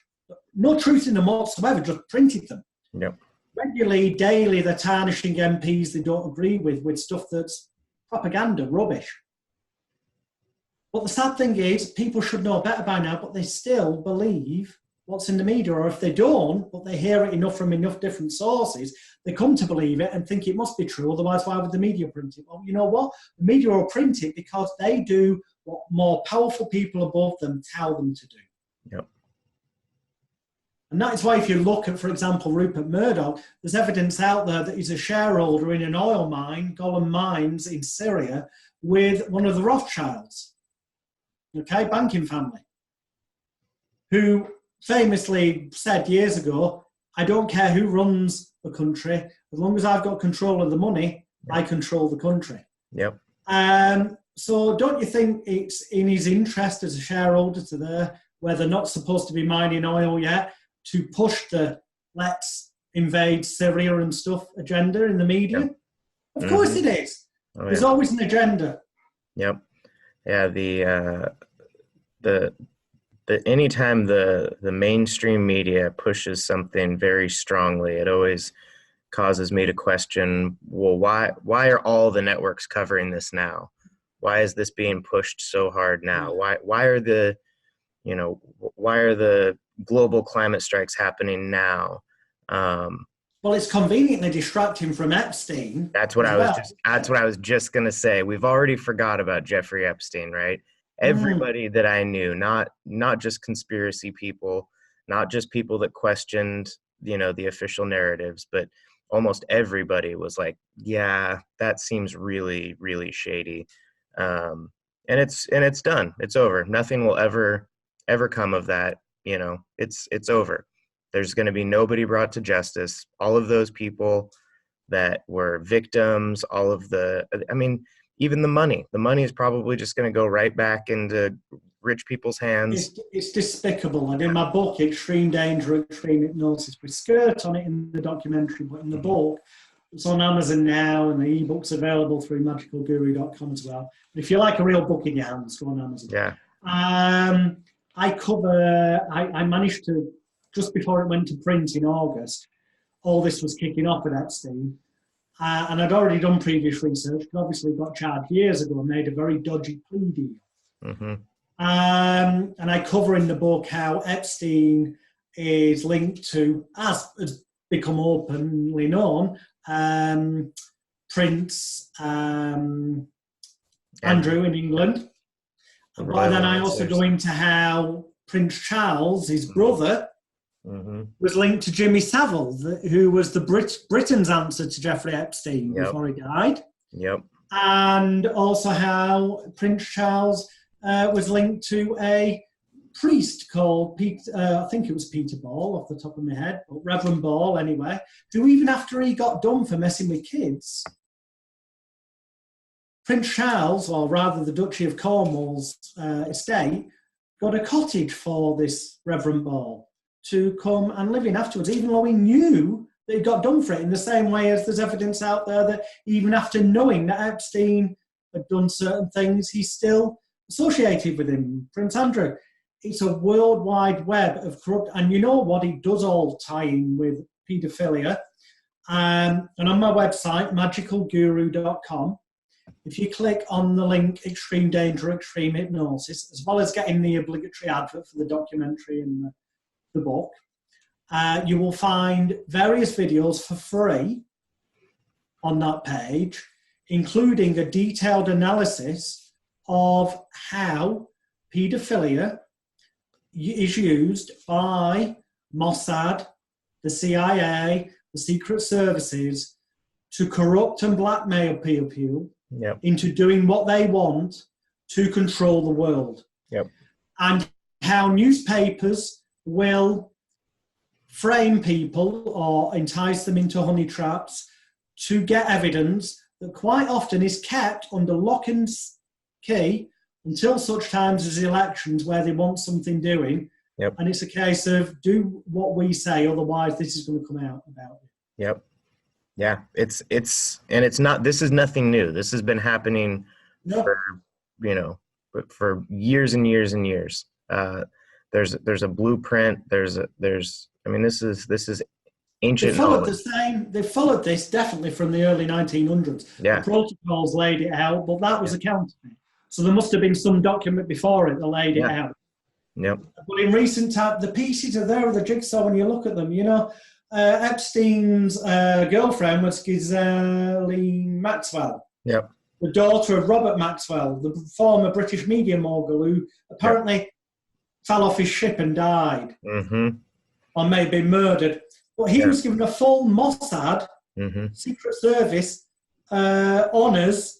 No truth in them whatsoever, just printed them. Yep. Regularly, daily, they're tarnishing MPs they don't agree with stuff that's propaganda, rubbish. But the sad thing is, people should know better by now, but they still believe what's in the media, or if they don't, but they hear it enough from enough different sources, they come to believe it and think it must be true, otherwise why would the media print it? Well, you know what? The media will print it because they do what more powerful people above them tell them to do. Yep. And that is why if you look at, for example, Rupert Murdoch, there's evidence out there that he's a shareholder in an oil mine, Golan Mines in Syria, with one of the Rothschilds, banking family, who famously said years ago, I don't care who runs the country, as long as I've got control of the money, I control the country. Yep. So don't you think it's in his interest as a shareholder where they're not supposed to be mining oil yet, to push the let's invade Syria and stuff agenda in the media? Yep. Of course it is. Oh, There's always an agenda. Yep. Yeah, the anytime the mainstream media pushes something very strongly, it always causes me to question, well, why are all the networks covering this now? Why is this being pushed so hard now? Why are the global climate strikes happening now? Well, Well, it's conveniently distracting from Epstein as well. That's what I was just going to say. We've already forgot about Jeffrey Epstein, right? Mm. Everybody that I knew, not just conspiracy people, not just people that questioned, the official narratives, but almost everybody was like, yeah, that seems really, really shady. And it's done. It's over. Nothing will ever come of that. It's over. There's going to be nobody brought to justice. All of those people that were victims, even the money is probably just going to go right back into rich people's hands. It's despicable. And in my book, Extreme Danger, Extreme Hypnosis, we skirt on it in the documentary, but in the book, it's on Amazon now, and the ebook's available through magicalguru.com as well. But if you like a real book in your hands, go on Amazon. Yeah. I managed to, just before it went to print in August, all this was kicking off at Epstein. And I'd already done previous research, but obviously got charged years ago and made a very dodgy plea deal. Mm-hmm. And I cover in the book how Epstein is linked to, as has become openly known, Prince Andrew in England. But then I also go into how Prince Charles, his brother, was linked to Jimmy Savile, who was the Britain's answer to Jeffrey Epstein before he died. Yep. And also how Prince Charles was linked to a priest called I think it was Peter Ball off the top of my head, or Reverend Ball anyway, who even after he got done for messing with kids, Prince Charles, or rather the Duchy of Cornwall's estate, got a cottage for this Reverend Ball to come and live in afterwards, even though he knew that he got done for it, in the same way as there's evidence out there that even after knowing that Epstein had done certain things, he's still associated with him, Prince Andrew. It's a worldwide web of corrupt, and you know what, it does all tie in with paedophilia. And on my website, magicalguru.com, if you click on the link Extreme Danger, Extreme Hypnosis, as well as getting the obligatory advert for the documentary and the book, you will find various videos for free on that page, including a detailed analysis of how paedophilia is used by Mossad, the CIA, the Secret Services to corrupt and blackmail people into doing what they want to control the world. Yep. And how newspapers will frame people or entice them into honey traps to get evidence that quite often is kept under lock and key until such times as elections where they want something doing. Yep. And it's a case of do what we say, otherwise this is going to come out about it. Yep. Yeah. It's not, this is nothing new. This has been happening for years and years and years. There's a blueprint. This is ancient knowledge. They followed this definitely from the early 1900s. Yeah. The protocols laid it out, but that was a counterfeit. So there must have been some document before it that laid it out. Yep. But in recent time, the pieces are there of the jigsaw when you look at them. Epstein's girlfriend was Ghislaine Maxwell. Yep. The daughter of Robert Maxwell, the former British media mogul who apparently fell off his ship and died. Mm-hmm. Or may have been murdered. But he was given a full Mossad Secret Service honours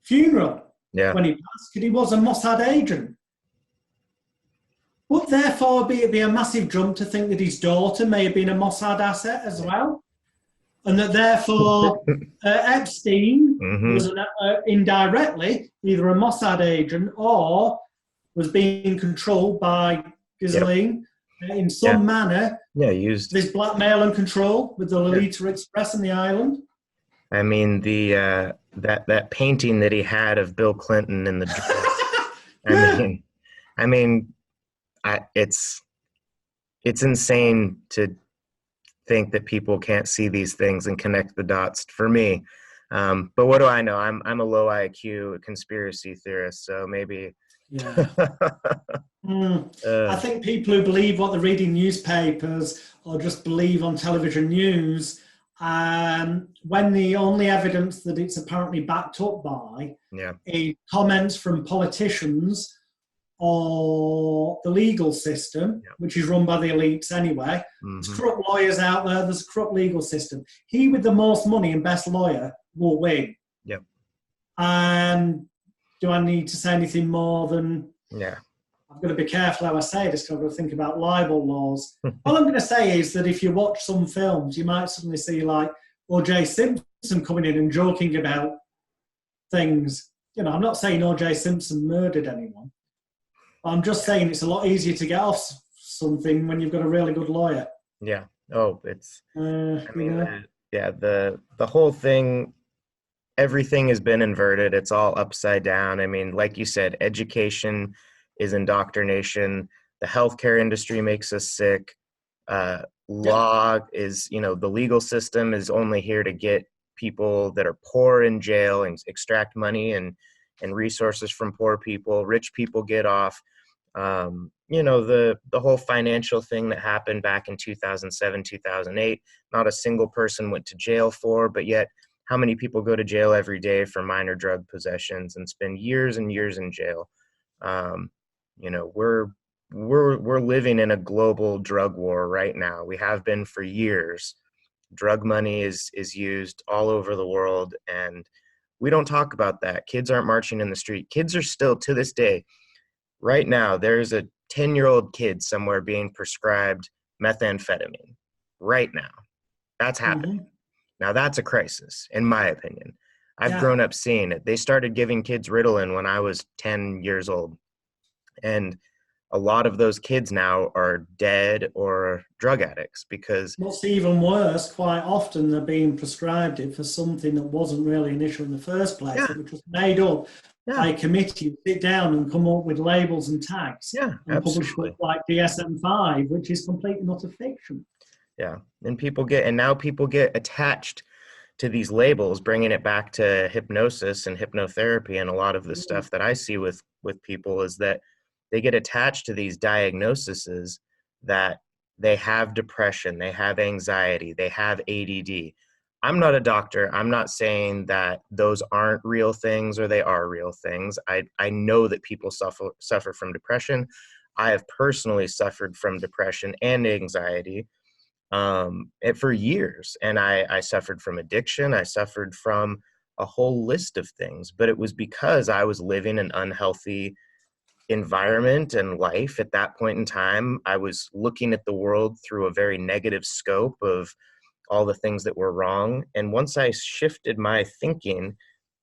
funeral when he passed, because he was a Mossad agent. Would therefore be a massive jump to think that his daughter may have been a Mossad asset as well? And that therefore Epstein was indirectly either a Mossad agent or was being controlled by Ghislaine in some manner. Used this blackmail and control with the Lolita Express in the island. I mean, the that painting that he had of Bill Clinton in the dress. It's insane to think that people can't see these things and connect the dots for me. But what do I know? I'm a low IQ conspiracy theorist, so maybe Yeah. I uh, think people who believe what they read in newspapers or just believe on television news, when the only evidence that it's apparently backed up by yeah. is comments from politicians or the legal system, Yeah. which is run by the elites anyway. There's Hmm. corrupt lawyers out there, there's a corrupt legal system. He with the most money and best lawyer will win. Yep. And do I need to say anything more than Yeah. I've got to be careful how I say this because I've got to think about libel laws. All I'm going to say is that if you watch some films, you might suddenly see like O.J. Simpson coming in and joking about things. You know, I'm not saying O.J. Simpson murdered anyone. I'm just saying it's a lot easier to get off something when you've got a really good lawyer. Yeah. Oh, it's, I You mean, know? yeah, the whole thing, everything has been inverted. It's all upside down. I mean, like you said, education is indoctrination. The healthcare industry makes us sick. Yeah. Law is, you know, the legal system is only here to get people that are poor in jail and extract money and resources from poor people. Rich people get off. You know, the whole financial thing that happened back in 2007, 2008, not a single person went to jail for, but yet how many people go to jail every day for minor drug possessions and spend years and years in jail? Um, you know, we're living in a global drug war right now. We have been for years. Drug money is used all over the world, and we don't talk about that. Kids aren't marching in the street. Kids are still, to this day, right now, there's a 10-year-old kid somewhere being prescribed methamphetamine right now. That's happening. Mm-hmm. Now that's a crisis, in my opinion. I've Yeah. grown up seeing it. They started giving kids Ritalin when I was 10 years old. And a lot of those kids now are dead or drug addicts because, What's even worse, quite often they're being prescribed it for something that wasn't really an issue in the first place. yeah, It was just made up yeah, by a committee who sit down and come up with labels and tags yeah, and publish absolutely. books like DSM-5, which is complete and utter fiction. Yeah. And now people get attached to these labels, bringing it back to hypnosis and hypnotherapy. And a lot of the stuff that I see with people is that they get attached to these diagnoses that they have depression, they have anxiety, they have ADD. I'm not a doctor. I'm not saying that those aren't real things or they are real things. I know that people suffer from depression. I have personally suffered from depression and anxiety for years. And I suffered from addiction. I suffered from a whole list of things, but it was because I was living an unhealthy environment and life at that point in time. I was looking at the world through a very negative scope of all the things that were wrong. And once I shifted my thinking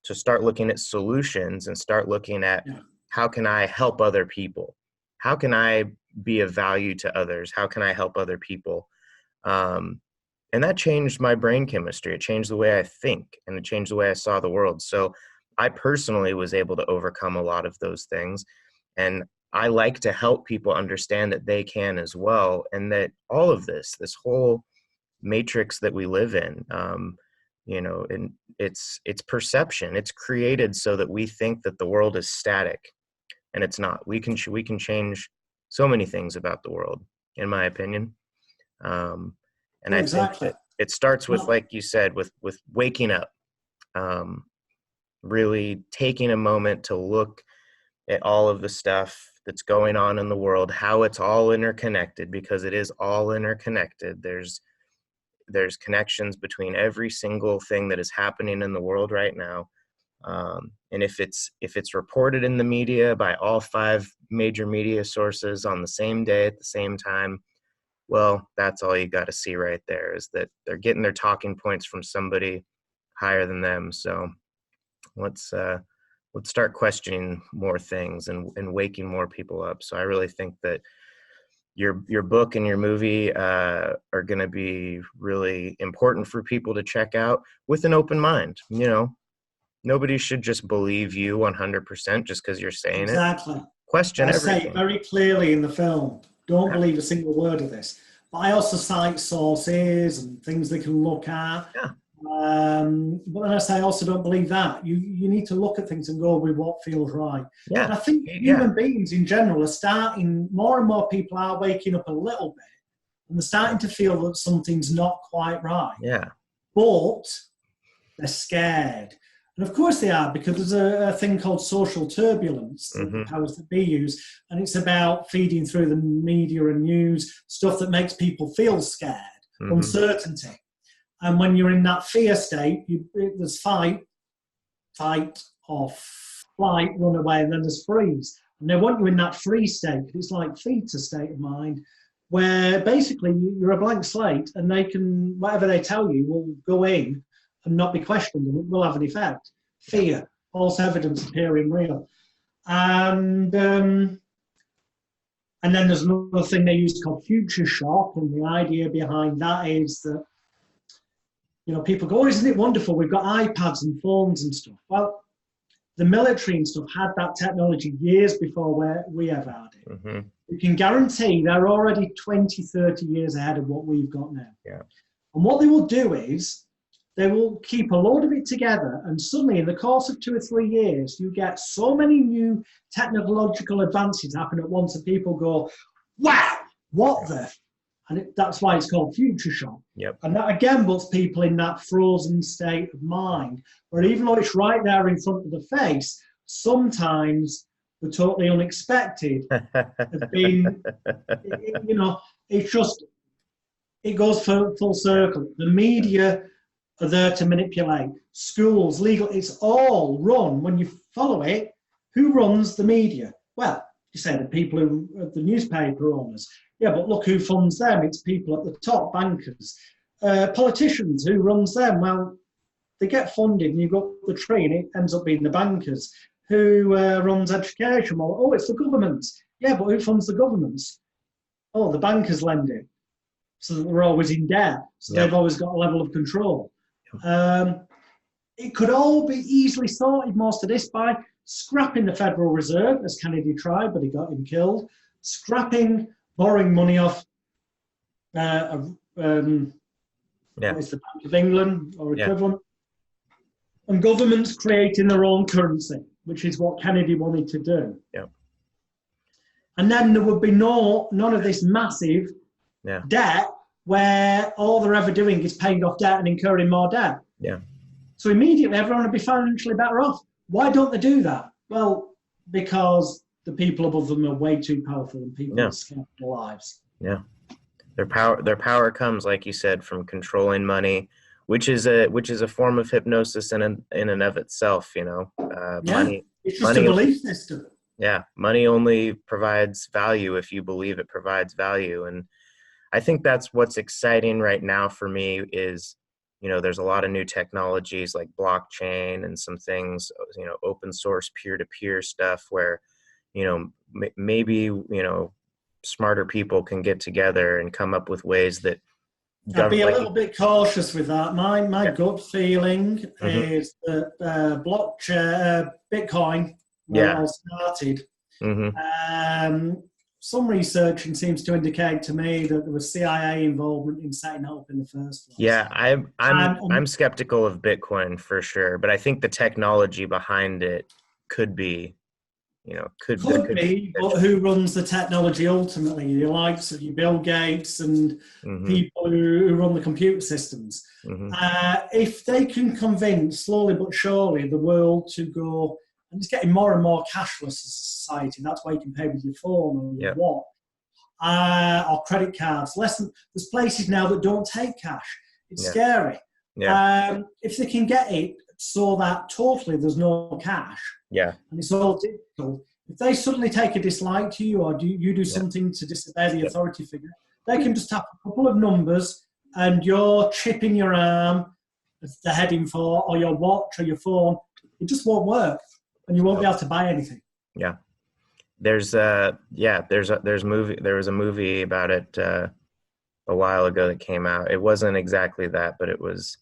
to start looking at solutions and start looking at Yeah. how can I help other people? How can I be of value to others? How can I help other people? Um, and that changed my brain chemistry. It changed the way I think and it changed the way I saw the world. So I personally was able to overcome a lot of those things. And I like to help people understand that they can as well. And that all of this whole matrix that we live in, you know, and it's perception. It's created so that we think that the world is static, and it's not. We can change so many things about the world, in my opinion. Um, and Well, I think exactly. that it starts with, Well, like you said, with waking up, um, really taking a moment to look at all of the stuff that's going on in the world, how it's all interconnected, because it is all interconnected. There's connections between every single thing that is happening in the world right now. And if it's reported in the media by all five major media sources on the same day at the same time, well, that's all you got to see right there, is that they're getting their talking points from somebody higher than them. So let's let's start questioning more things and waking more people up. So I really think that your book and your movie are going to be really important for people to check out with an open mind. You know, nobody should just believe you 100% just because you're saying it. exactly. Question I say everything. very clearly in the film, don't Yeah, believe a single word of this. But I also cite sources and things they can look at. yeah, But then I also don't believe that. You need to look at things and go with what feels right. Yeah. And I think human beings in general are starting, more and more people are waking up a little bit, and they're starting to feel that something's not quite right. Yeah. But they're scared. And of course they are, because there's a thing called social turbulence that the powers that be use, and it's about feeding through the media and news stuff that makes people feel scared, uncertainty. And when you're in that fear state, there's fight, or flight, run away, and then there's freeze. And they want you in that free state. It's like theta state of mind, where basically you're a blank slate, and they can, whatever they tell you will go in and not be questioned, and it will have an effect. Fear, false evidence appearing real. And then there's another thing they use called future shock, and the idea behind that is that, people go, oh, isn't it wonderful? We've got iPads and phones and stuff. Well, the military and stuff had that technology years before we ever had it. We can guarantee they're already 20, 30 years ahead of what we've got now. Yeah. And what they will do is they will keep a load of it together, and suddenly in the course of 2 or 3 years, you get so many new technological advances happen at once, and people go, wow, what the? And that's why it's called future shock. Yep. And that again puts people in that frozen state of mind, where even though it's right there in front of the face, sometimes the totally unexpected have been, it's just, it goes full circle. The media are there to manipulate. Schools, legal, it's all run. When you follow it, who runs the media? Well, you say the people who are the newspaper owners. Yeah, but look who funds them. It's people at the top, bankers. Politicians, who runs them? Well, they get funded, and you've got the tree, and it ends up being the bankers. Who runs education? Well, oh, it's the governments. Yeah, but who funds the governments? Oh, the bankers lend it. So that they're always in debt. So they've always got a level of control. It could all be easily sorted, most of this, by scrapping the Federal Reserve, as Kennedy tried, but he got him killed. Borrowing money off what is the Bank of England or equivalent, and governments creating their own currency, which is what Kennedy wanted to do. Yeah. And then there would be none of this massive debt, where all they're ever doing is paying off debt and incurring more debt. Yeah. So immediately everyone would be financially better off. Why don't they do that? Well, because the people above them are way too powerful, and people are scared of their lives. Yeah. Their power comes, like you said, from controlling money, which is a form of hypnosis in and of itself, money. It's just a belief system. Yeah. Money only provides value if you believe it provides value. And I think that's what's exciting right now for me is, there's a lot of new technologies like blockchain and some things, open source peer-to-peer stuff where, maybe, smarter people can get together and come up with ways that I'd be a little bit cautious with that. My gut feeling is that blockchain, Bitcoin, when it all started, some research seems to indicate to me that there was CIA involvement in setting it up in the first place. Yeah, I'm skeptical of Bitcoin for sure, but I think the technology behind it could be, could be. But who runs the technology ultimately? The likes of your Bill Gates and people who run the computer systems. If they can convince slowly but surely the world to go. And it's getting more and more cashless as a society. That's why you can pay with your phone or your watch or credit cards. There's places now that don't take cash. It's scary. Yeah. If they can get it so that totally there's no cash, and it's all digital, if they suddenly take a dislike to you, or you do something to disobey the authority figure, they can just tap a couple of numbers and your chip in your arm, they're heading for, or your watch or your phone, it just won't work. And you won't be able to buy anything. Yeah, there was a movie about it a while ago that came out. It wasn't exactly that, but it was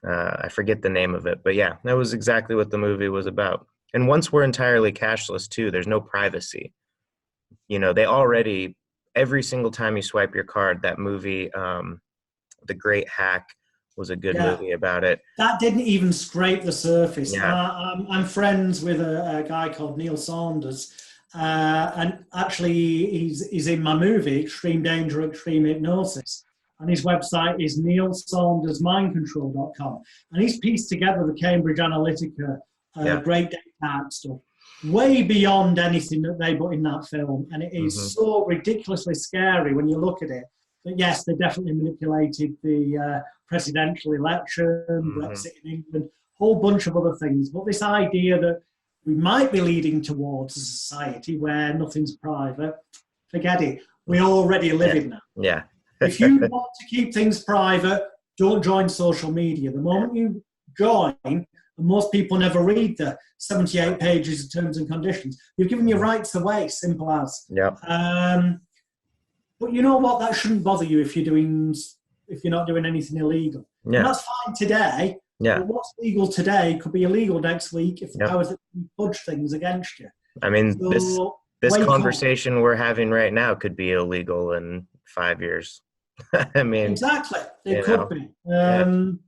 I forget the name of it. But yeah, that was exactly what the movie was about. And once we're entirely cashless too, there's no privacy. They already, every single time you swipe your card, that movie, The Great Hack, was a good Yeah. movie about it. That didn't even scrape the surface. Yeah. I'm friends with a guy called Neil Saunders, and actually he's in my movie, Extreme Danger, Extreme Hypnosis. And his website is neilsaundersmindcontrol.com. And he's pieced together the Cambridge Analytica Yeah. great data stuff, way beyond anything that they put in that film. And it is so ridiculously scary when you look at it. But yes, they definitely manipulated the presidential election, Brexit in England, a whole bunch of other things. But this idea that we might be leading towards a society where nothing's private, forget it. We already live in that. Yeah. If you want to keep things private, don't join social media. The moment you join, and most people never read the 78 pages of terms and conditions, you've given your rights away, simple as. Yeah. But you know what? That shouldn't bother you if you're not doing anything illegal. Yeah. And that's fine today. Yeah. But what's legal today could be illegal next week if the powers that budge things against you. I mean, So, this conversation we're having right now could be illegal in 5 years. I mean, exactly, it could be. Thank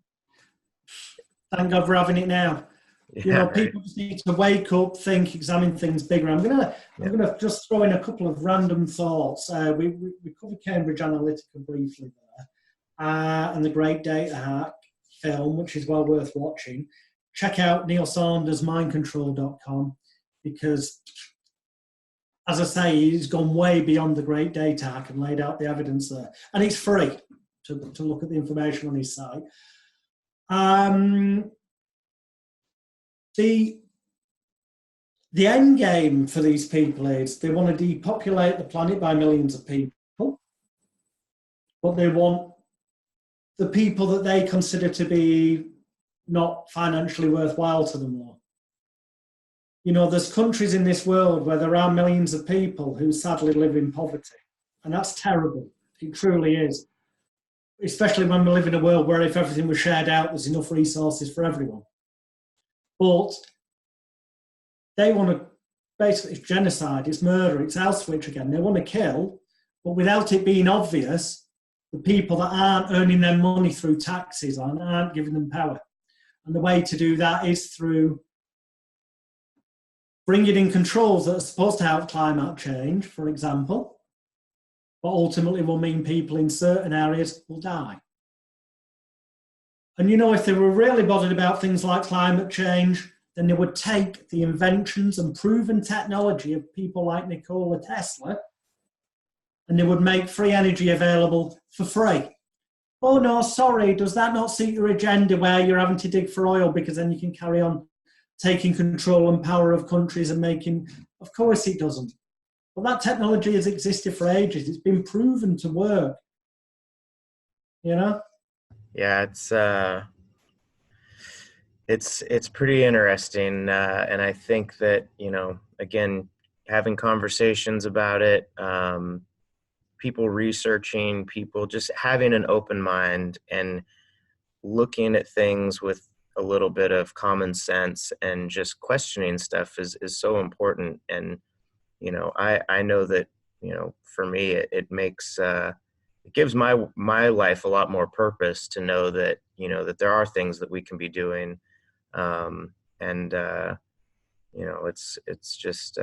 God for having it now. You know, people just need to wake up, think, examine things bigger. I'm gonna just throw in a couple of random thoughts. We covered Cambridge Analytica briefly there, and the Great Data Hack film, which is well worth watching. Check out Neil Saunders mindcontrol.com, because, as I say, he's gone way beyond the Great Data Hack and laid out the evidence there. And it's free to look at the information on his site. The end game for these people is they want to depopulate the planet by millions of people, but they want the people that they consider to be not financially worthwhile to them more. You know, there's countries in this world where there are millions of people who sadly live in poverty, and that's terrible. It truly is. Especially when we live in a world where if everything was shared out, there's enough resources for everyone. But they want to, basically, it's genocide, it's murder, it's Auschwitz again. They want to kill, but without it being obvious, the people that aren't earning their money through taxes aren't giving them power. And the way to do that is through bringing in controls that are supposed to help climate change, for example, but ultimately will mean people in certain areas will die. And you know, if they were really bothered about things like climate change, then they would take the inventions and proven technology of people like Nikola Tesla, and they would make free energy available for free. Oh no, sorry, does that not suit your agenda where you're having to dig for oil because then you can carry on taking control and power of countries and making... Of course it doesn't. Well, that technology has existed for ages. It's been proven to work. You know? Yeah, it's pretty interesting, and I think that, you know, again, having conversations about it, people researching, people just having an open mind and looking at things with a little bit of common sense and just questioning stuff is so important. And you know, I know that, you know, for me, it makes, it gives my life a lot more purpose to know that, you know, that there are things that we can be doing. You know, it's just,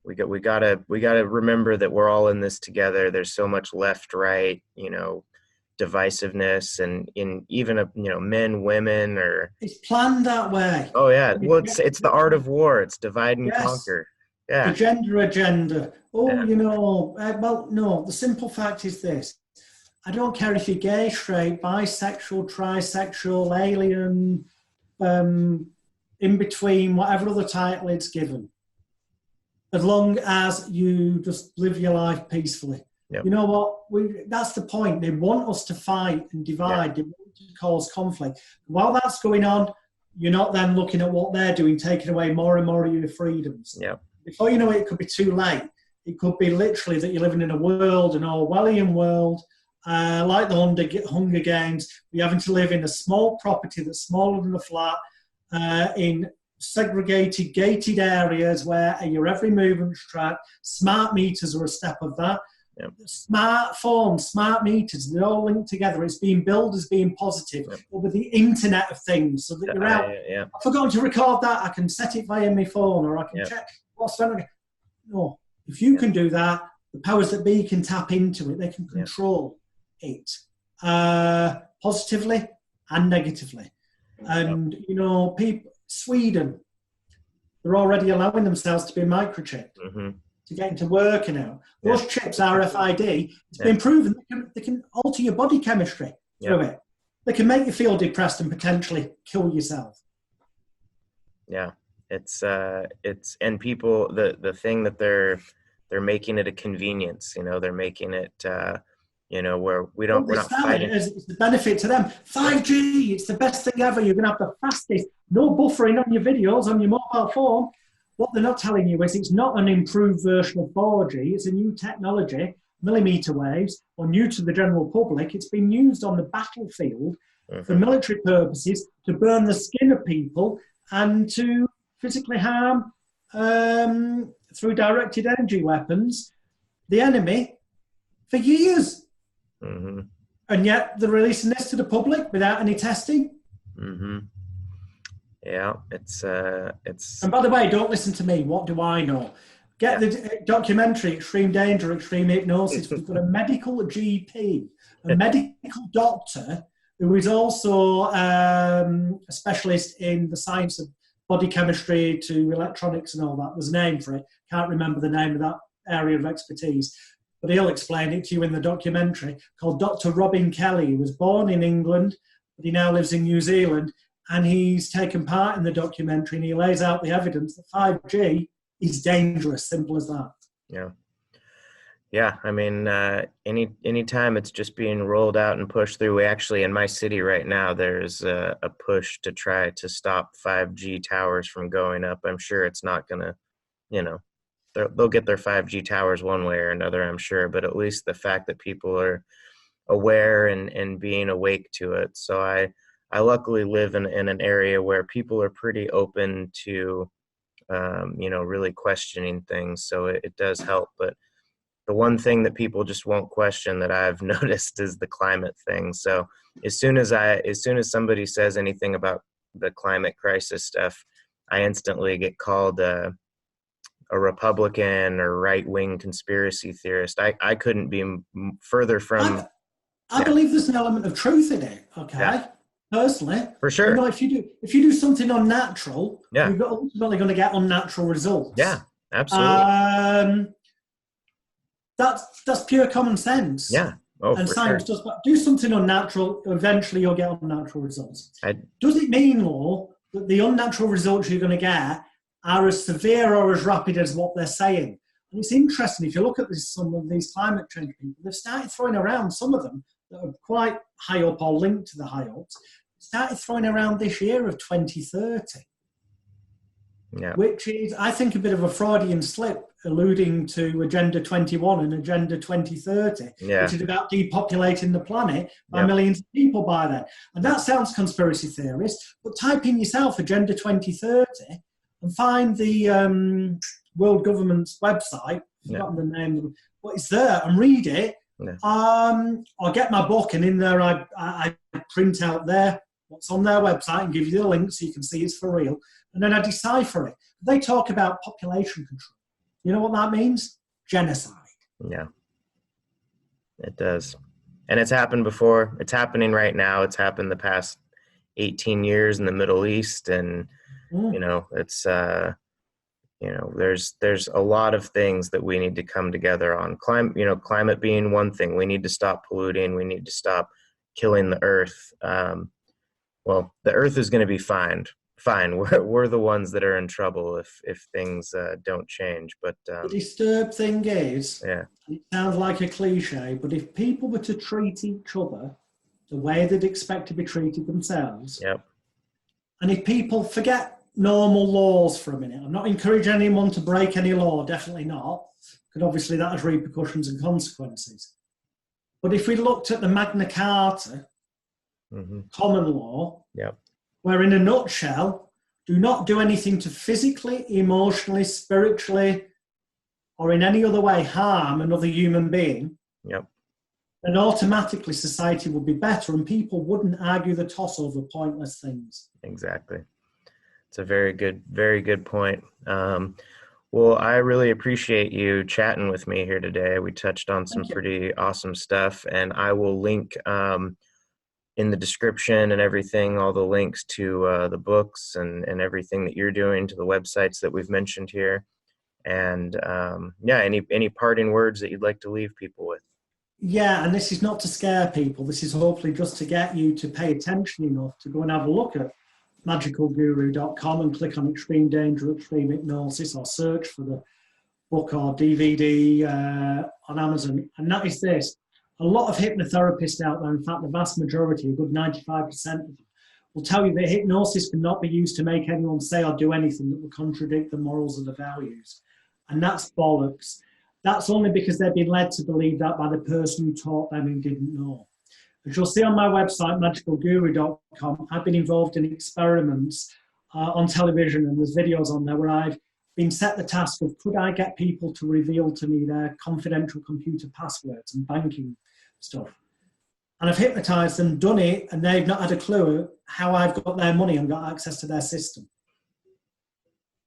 we gotta remember that we're all in this together. There's so much left, right, you know, divisiveness, and in even, you know, men, women, or it's planned that way. Oh yeah. Well, it's the art of war. It's divide and conquer. Yeah. The gender agenda. Oh, yeah. You know, well, no, the simple fact is this. I don't care if you're gay, straight, bisexual, trisexual, alien, in between, whatever other title it's given. As long as you just live your life peacefully. Yep. You know what? That's the point. They want us to fight and divide. They want to cause conflict. While that's going on, you're not then looking at what they're doing, taking away more and more of your freedoms. Yeah. Before you know it, it could be too late. It could be literally that you're living in a world, an Orwellian world, like the Hunger Games. You're having to live in a small property that's smaller than a flat, in segregated, gated areas where your every movement's tracked. Smart meters are a step of that. Yep. Smart phones, smart meters, they're all linked together. It's being billed as being positive Yep. over the Internet of Things, so that you're out. Yeah. I've forgotten to record that. I can set it via my phone, or I can Yep. check what's going on. No, if you can do that, the powers that be can tap into it. They can control it positively and negatively. And, you know, people, Sweden, they're already allowing themselves to be microchipped to get into work now. Those chips, RFID, it's been proven they can alter your body chemistry through it. They can make you feel depressed and potentially kill yourself. Yeah, it's and people, the thing that they're making it a convenience. You know, they're making it you know, where we're not fighting. It's the benefit to them. 5G, it's the best thing ever. You're going to have the fastest, no buffering on your videos, on your mobile phone. What they're not telling you is it's not an improved version of 4G. It's a new technology, millimeter waves, or new to the general public. It's been used on the battlefield for military purposes to burn the skin of people and to physically harm through directed energy weapons the enemy for years. And yet they're releasing this to the public without any testing. Yeah, it's. And by the way, don't listen to me. What do I know? Get the documentary Extreme Danger, Extreme Hypnosis. We've got a medical GP, a medical doctor who is also a specialist in the science of body chemistry to electronics and all that. There's a name for it. Can't remember the name of that area of expertise. But he'll explain it to you in the documentary, called Dr. Robin Kelly. He was born in England, but he now lives in New Zealand, and he's taken part in the documentary, and he lays out the evidence that 5G is dangerous, simple as that. Yeah, I mean, any time it's just being rolled out and pushed through. We actually, in my city right now, there's a push to try to stop 5G towers from going up. I'm sure it's not going to, you know, they'll get their 5G towers one way or another, I'm sure, but at least the fact that people are aware and being awake to it. So I luckily live in an area where people are pretty open to, you know, really questioning things. So it does help. But the one thing that people just won't question that I've noticed is the climate thing. So as soon as somebody says anything about the climate crisis stuff, I instantly get called a Republican or right-wing conspiracy theorist. I couldn't be further from. I believe there's an element of truth in it. Okay, personally, for sure. You know, if you do something unnatural, you're ultimately going to get unnatural results. Yeah, absolutely. That's pure common sense. Yeah. Oh, and science does. But do something unnatural, eventually you'll get unnatural results. Does it mean, though, that the unnatural results you're going to get are as severe or as rapid as what they're saying? And it's interesting, if you look at some of these climate change people, they've started throwing around, some of them that are quite high up or linked to the high ups, started throwing around this year of 2030. Which is, I think, a bit of a Freudian slip, alluding to Agenda 21 and Agenda 2030, which is about depopulating the planet by millions of people by then. And that sounds conspiracy theorist, but type in yourself Agenda 2030 and find the world government's website, I've forgotten the name, but it's there, and read it. Or get my book, and in there I print out what's on their website and give you the link so you can see it's for real. And then I decipher it. They talk about population control. You know what that means? Genocide. Yeah, it does. And it's happened before. It's happening right now. It's happened the past 18 years in the Middle East. And, you know, it's, you know, there's a lot of things that we need to come together on. Climate being one thing. We need to stop polluting. We need to stop killing the earth. Well, the earth is going to be fine. We're the ones that are in trouble if things don't change. But the disturbed thing is, it sounds like a cliche, but if people were to treat each other the way they'd expect to be treated themselves, and if people forget normal laws for a minute, I'm not encouraging anyone to break any law, definitely not, because obviously that has repercussions and consequences. But if we looked at the Magna Carta, common law, where in a nutshell, do not do anything to physically, emotionally, spiritually or in any other way harm another human being, Yep. then automatically society would be better and people wouldn't argue the toss over pointless things. Exactly. It's a very good point. Well, I really appreciate you chatting with me here today. We touched on some Thank you. pretty awesome stuff, and I will link in the description and everything, all the links to the books and everything that you're doing, to the websites that we've mentioned here. And yeah, any parting words that you'd like to leave people with? Yeah, and this is not to scare people. This is hopefully just to get you to pay attention enough to go and have a look at magicalguru.com and click on Extreme Danger, Extreme Hypnosis, or search for the book or DVD on Amazon. And that is this. A lot of hypnotherapists out there, in fact, the vast majority, a good 95% of them, will tell you that hypnosis cannot be used to make anyone say or do anything that will contradict the morals or the values. And that's bollocks. That's only because they've been led to believe that by the person who taught them who didn't know. As you'll see on my website, magicalguru.com, I've been involved in experiments on television, and there's videos on there where I've been set the task of, could I get people to reveal to me their confidential computer passwords and banking stuff? And I've hypnotized them, done it, and they've not had a clue how I've got their money and got access to their system.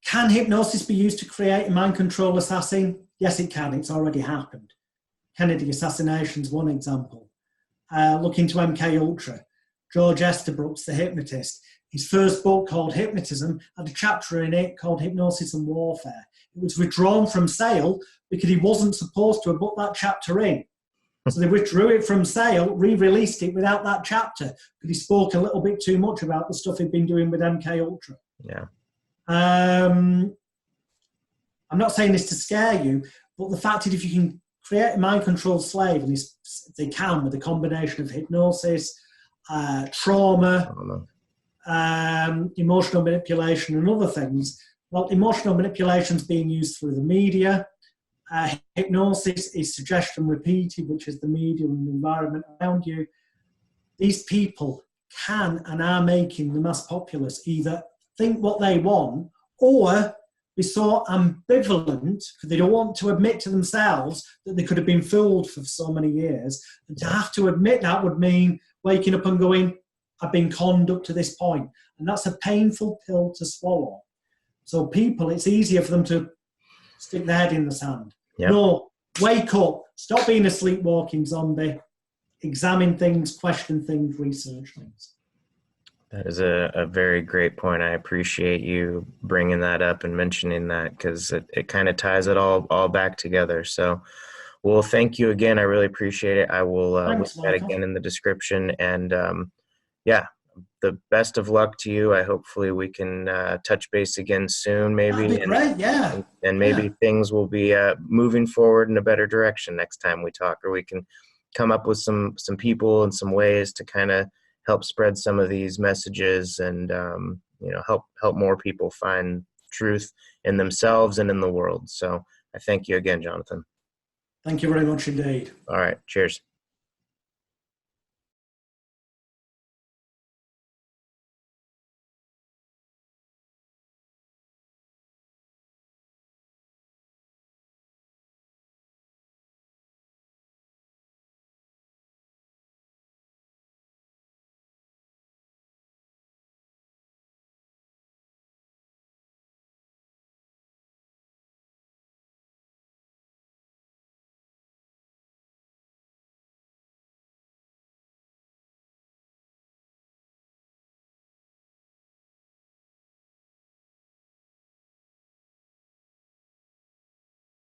Can hypnosis be used to create a mind control assassin? Yes, it can. It's already happened. Kennedy assassination is one example. Look into MK Ultra. George Estabrooks, the hypnotist. His first book, called Hypnotism, had a chapter in it called Hypnosis and Warfare. It was withdrawn from sale because he wasn't supposed to have put that chapter in. So they withdrew it from sale, re-released it without that chapter because he spoke a little bit too much about the stuff he'd been doing with MK Ultra. Yeah. I'm not saying this to scare you, but the fact is, if you can create a mind-controlled slave, and they can with a combination of hypnosis, trauma, emotional manipulation, and other things. Well, emotional manipulation is being used through the media. Hypnosis is suggestion repeated, which is the media and the environment around you. These people can and are making the mass populace either think what they want or be so ambivalent because they don't want to admit to themselves that they could have been fooled for so many years. And to have to admit that would mean waking up and going, I've been conned up to this point. And that's a painful pill to swallow. So people, it's easier for them to stick their head in the sand. Yep. No, wake up. Stop being a sleepwalking zombie. Examine things, question things, research things. That is a very great point. I appreciate you bringing that up and mentioning that because it kind of ties it all back together. So, well, thank you again. I really appreciate it. I will link that again in the description. And yeah, the best of luck to you. Hopefully we can touch base again soon, maybe. That'd be great, yeah. And maybe things will be moving forward in a better direction next time we talk, or we can come up with some people and some ways to kind of help spread some of these messages and help more people find truth in themselves and in the world. So I thank you again, Jonathan. Thank you very much indeed. All right. Cheers.